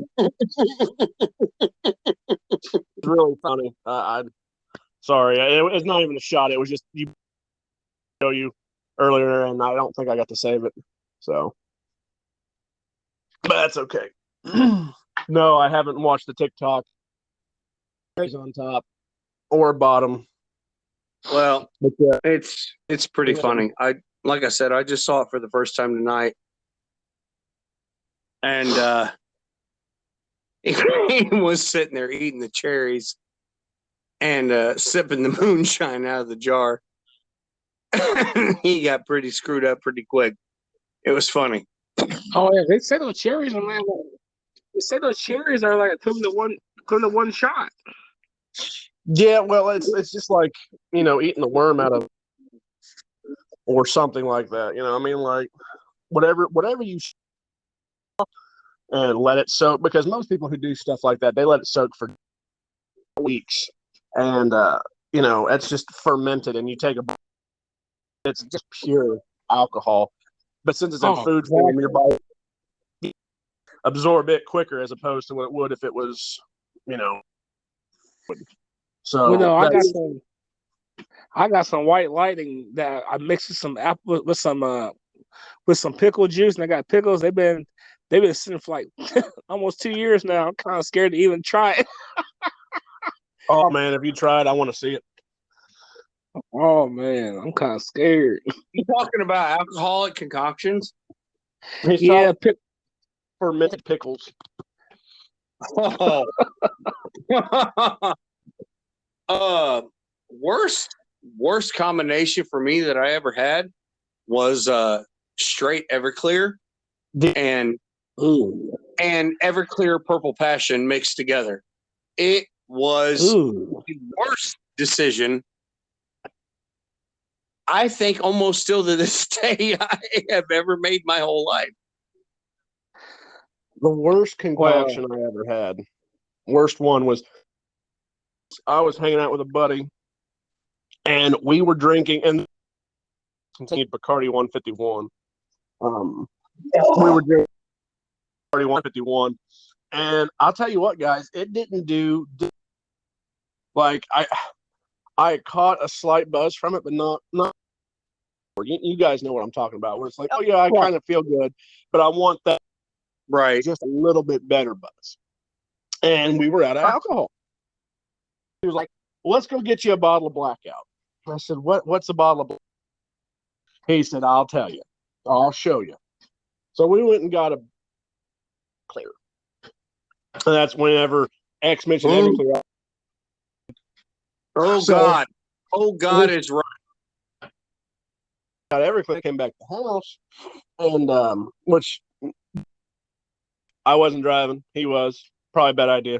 It's really funny. Sorry, it's not even a shot. It was just you show you earlier, and I don't think I got to save it. So, but that's okay. No, I haven't watched the TikTok. On top or bottom. Well, But, it's pretty funny. Like I said, I just saw it for the first time tonight, and he was sitting there eating the cherries and sipping the moonshine out of the jar. He got pretty screwed up pretty quick. It was funny. Oh yeah, they say those cherries are man. They say those cherries are like a 2-to-1 shot. yeah, well, it's just like eating the worm out of or something like that. I mean, like whatever you and let it soak, because most people who do stuff like that, they let it soak for weeks, and it's just fermented, and you take it's just pure alcohol. But since it's in food form, your body absorb it quicker as opposed to what it would if it was, So Well, no, I got some white lighting that I mixed with some apple with some pickle juice, and I got pickles. They've been sitting for like almost 2 years now. I'm kind of scared to even try it. Oh man, if you tried, I want to see it. Oh man, I'm kind of scared. You talking about alcoholic concoctions? Yeah, fermented pickles. Oh. Worst combination for me that I ever had was straight Everclear and Everclear Purple Passion mixed together. It was the worst decision, I think, almost still to this day, I have ever made my whole life. The worst concoction I ever had. Worst one was I was hanging out with a buddy, and we were drinking and continued Bacardi 151. We were drinking Bacardi 151, and I'll tell you what, guys, it didn't do like I caught a slight buzz from it, but not. You guys know what I'm talking about. Where it's like, oh yeah, I kind of feel good, but I want that just a little bit better buzz. And we were out of alcohol. He was like, well, let's go get you a bottle of Blackout. I said, what's a bottle of Blackout? He said, I'll tell you. I'll show you. So we went and got a clear. And that's whenever X mentioned Everclear. Oh God is right. Got Everclear, came back to the house, and which I wasn't driving. He was. Probably a bad idea.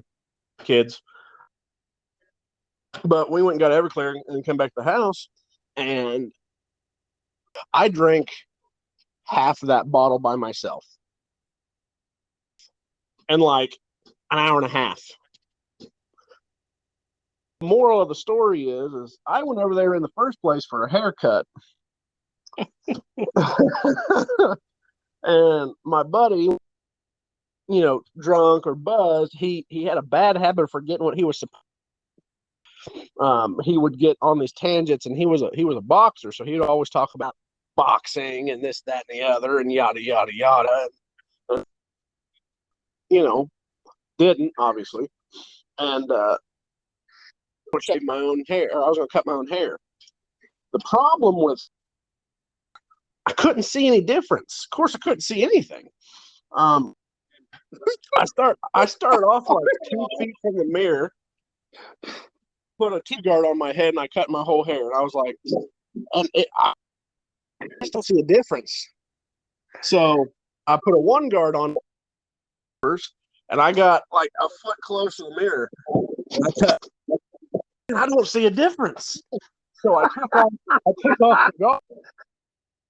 Kids. But we went and got Everclear and came back to the house, and I drank half of that bottle by myself in like an hour and a half. The moral of the story is I went over there in the first place for a haircut. And my buddy, drunk or buzzed, he had a bad habit of forgetting what he was supposed to. He would get on these tangents, and he was a boxer, so he would always talk about boxing and this, that, and the other, and yada yada yada. Didn't obviously, and I shave my own hair. I was going to cut my own hair. The problem was I couldn't see any difference. Of course, I couldn't see anything. I started off like 2 feet from the mirror, put a T-guard on my head, and I cut my whole hair. And I was like, I just don't see a difference. So I put a 1 guard on first, and I got like a foot close to the mirror. I don't see a difference. So I took off the guard.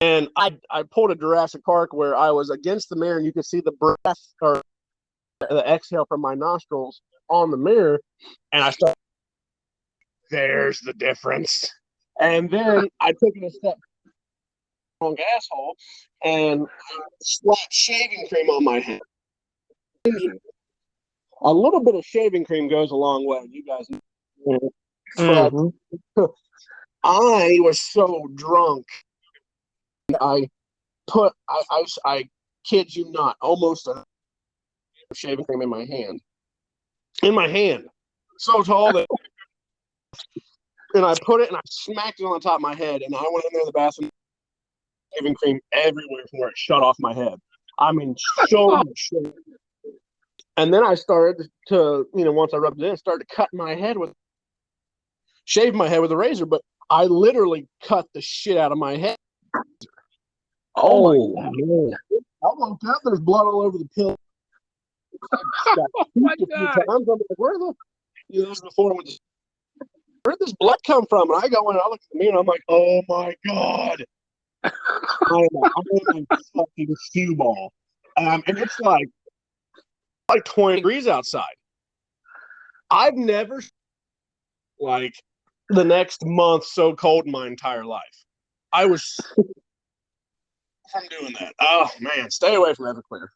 And I pulled a Jurassic Park where I was against the mirror, and you could see the breath or the exhale from my nostrils on the mirror. And I started, there's the difference. And then I took it a step wrong asshole and slapped shaving cream on my head. A little bit of shaving cream goes a long way. You guys know. But Mm-hmm. I was so drunk. I kid you not, almost a shaving cream in my hand. In my hand. So tall that. And I put it and I smacked it on the top of my head. And I went in there in the bathroom, shaving cream everywhere from where it shut off my head. I mean, so much. And then I started to, once I rubbed it in, started to shave my head with a razor. But I literally cut the shit out of my head. Oh man! I woke up, there's blood all over the pillow. Oh my God! I'm like, where did this blood come from? And I go in and I look at the mirror and I'm like, oh my God. I'm a fucking stew ball. And it's like 20 degrees outside. I've never like the next month so cold in my entire life. I was from doing that. Oh man, stay away from Everclear.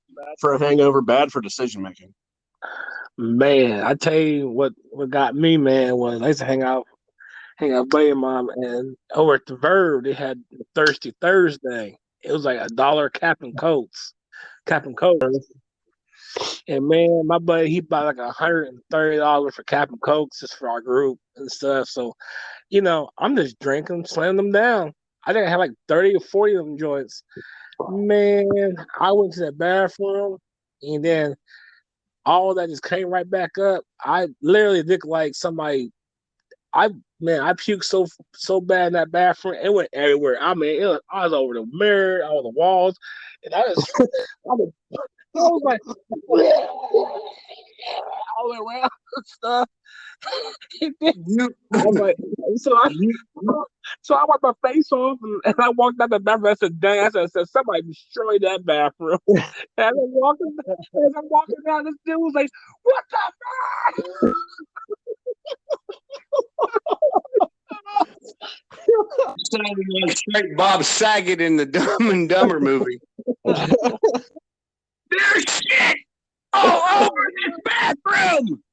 Bad for a hangover, bad for decision making. Man, I tell you what got me, man, was I used to hang out with buddy of mine, and over at the Verve they had Thirsty Thursday. It was like $1 Captain Coats. And man, my buddy he bought like $130 for Captain Cokes just for our group and stuff. So, I'm just drinking, slamming them down. I think I had like 30 or 40 of them joints. Man, I went to the bathroom and then all that just came right back up. I literally looked like somebody. I puked so bad in that bathroom. It went everywhere. I mean, I was over the mirror, all the walls, and I was like all around and stuff. I'm like, so I wiped my face off and I walked out the bathroom. I said, dang, I said somebody destroyed that bathroom. And as I'm walking down, this dude was like, what the fuck? Sounded like straight Bob Saget in the Dumb and Dumber movie. There's shit all over this bathroom.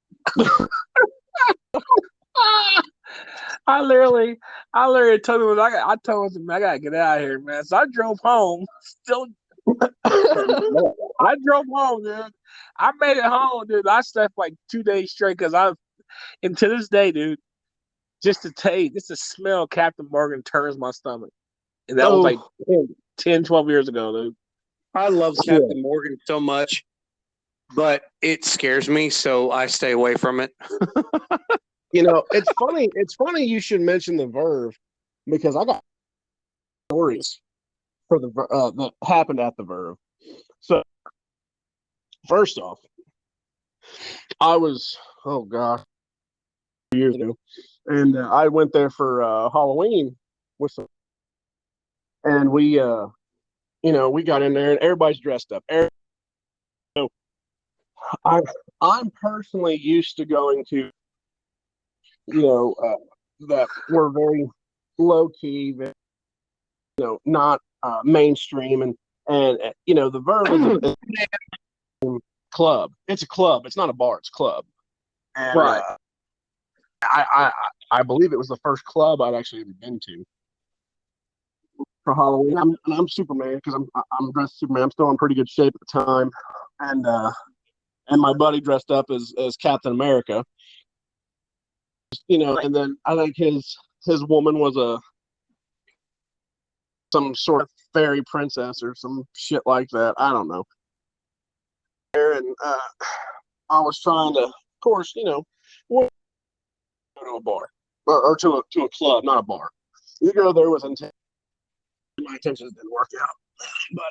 I literally told him I told him I gotta get out of here, man. So I drove home. Still, I drove home, dude. I made it home, dude. I slept like 2 days straight because and to this day, dude, just to smell Captain Morgan turns my stomach. And that was like 10, 12 years ago, dude. I love Captain Morgan so much, but it scares me, so I stay away from it. It's funny. It's funny you should mention the Verve because I got stories for that happened at the Verve. So first off, I was years ago, and I went there for Halloween with some, and we we got in there and everybody's dressed up. So I'm personally used to going to that were very low key, not mainstream, and the Verve is a club. It's a club. It's not a bar. It's a club. And, right. I believe it was the first club I'd actually ever been to for Halloween. I'm Superman because I'm dressed as Superman. I'm still in pretty good shape at the time, and my buddy dressed up as Captain America. And then I think his woman was some sort of fairy princess or some shit like that. I don't know. And I was trying to, of course, go to a bar or to a club, not a bar. You go there with intent. My intentions didn't work out, but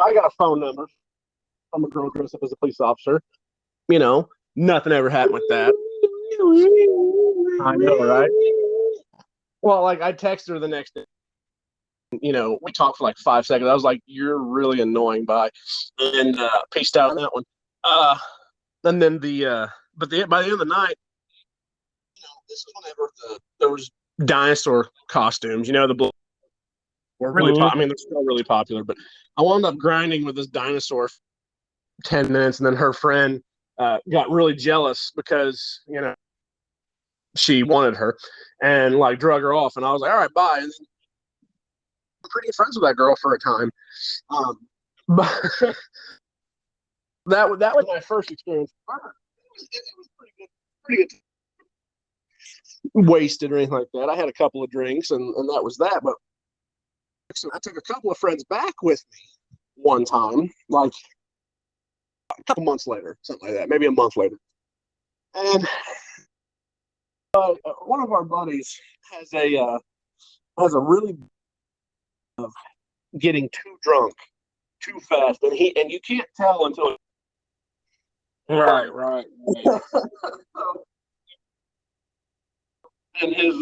I got a phone number from a girl dressed up as a police officer. Nothing ever happened with that. I know, right? Well, like I texted her the next day. We talked for like 5 seconds. I was like, "You're really annoying," bye, and peaced out on that one. And then by the end of the night, this is whenever there was dinosaur costumes. The blue were really I mean, they're still really popular. But I wound up grinding with this dinosaur for 10 minutes, and then her friend got really jealous because, she wanted her and like drug her off. And I was like, all right, bye. And then I'm pretty good friends with that girl for a time. But that was my first experience. It was pretty good. Wasted or anything like that. I had a couple of drinks and that was that. But so I took a couple of friends back with me one time, like a couple months later, something like that, maybe a month later. And one of our buddies has a really of getting too drunk too fast, and you can't tell until Right. And his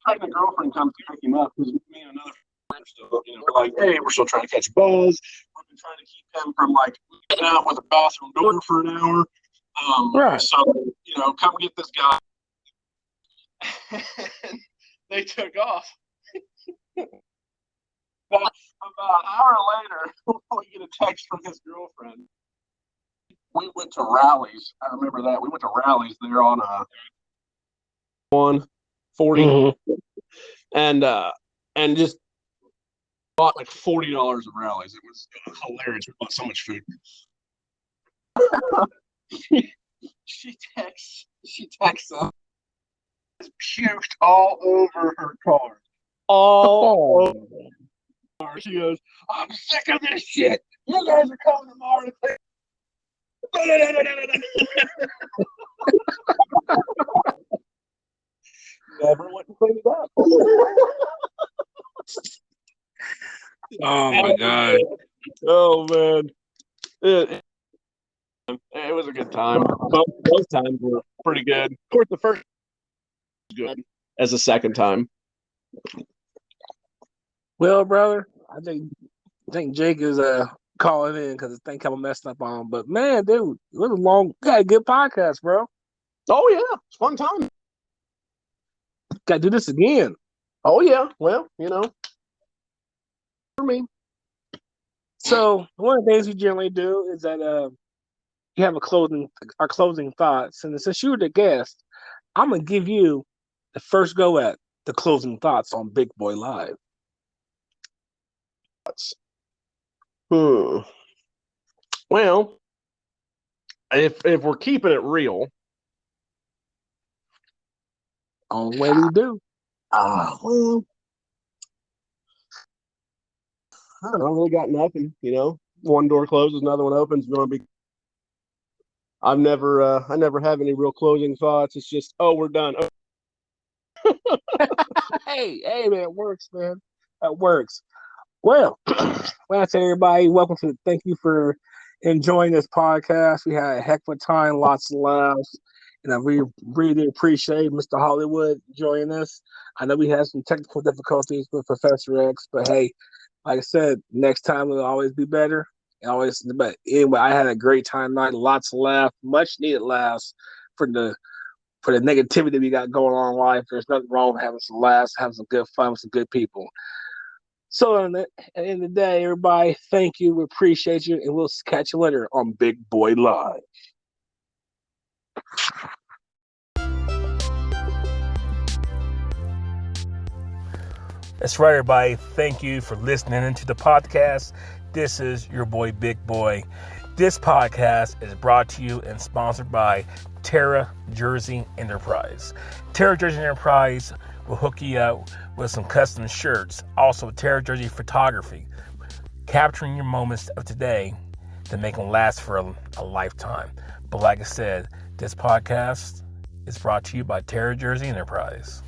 pregnant girlfriend comes to pick him up because me and another friend are still, we're like, hey, we're still trying to catch buzz. We've been trying to keep him from like getting out with a bathroom door for an hour. Right. So, come get this guy. And they took off. About an hour later, we get a text from his girlfriend. We went to rallies. I remember that. We went to rallies there on 140, and just bought like $40 of rallies. It was hilarious. We bought so much food. She texts us. Puked all over her car. All over. She goes, I'm sick of this shit. You guys are coming tomorrow to clean. Never went and cleaned it up. Oh my God. Oh man. It was a good time. Both times were pretty good. Of course, the first was good as the second time. Well, brother, I think Jake is calling in because the thing kind of messed up on him. But man, dude, it was got a good podcast, bro. Oh yeah, it's a fun time. Got to do this again. Oh yeah, well, for me. So one of the things we generally do is that you have our closing thoughts, and since you were the guest, I'm gonna give you the first go at the closing thoughts on Big Boy Live. Well, if we're keeping it real, On the way we do. well, I don't really got nothing. One door closes, another one opens. Going to be. I never have any real closing thoughts. It's just, oh, we're done. Oh. Hey, man, it works, man. That works. Well, I say everybody, thank you for enjoying this podcast. We had a heck of a time, lots of laughs, and I really appreciate Mr. Hollywood joining us. I know we had some technical difficulties with Professor X, but hey, like I said, next time will always be better. But anyway, I had a great time tonight, lots of laughs, much needed laughs for the negativity we got going on in life. There's nothing wrong with having some laughs, having some good fun with some good people. So at the end of the day, everybody, thank you. We appreciate you. And we'll catch you later on Big Boy Live. That's right, everybody. Thank you for listening into the podcast. This is your boy, Big Boy. This podcast is brought to you and sponsored by Terra Jersey Enterprise. Terra Jersey Enterprise will hook you up with some custom shirts. Also, Terra Jersey Photography, capturing your moments of today to make them last for a lifetime. But like I said, this podcast is brought to you by Terra Jersey Enterprise.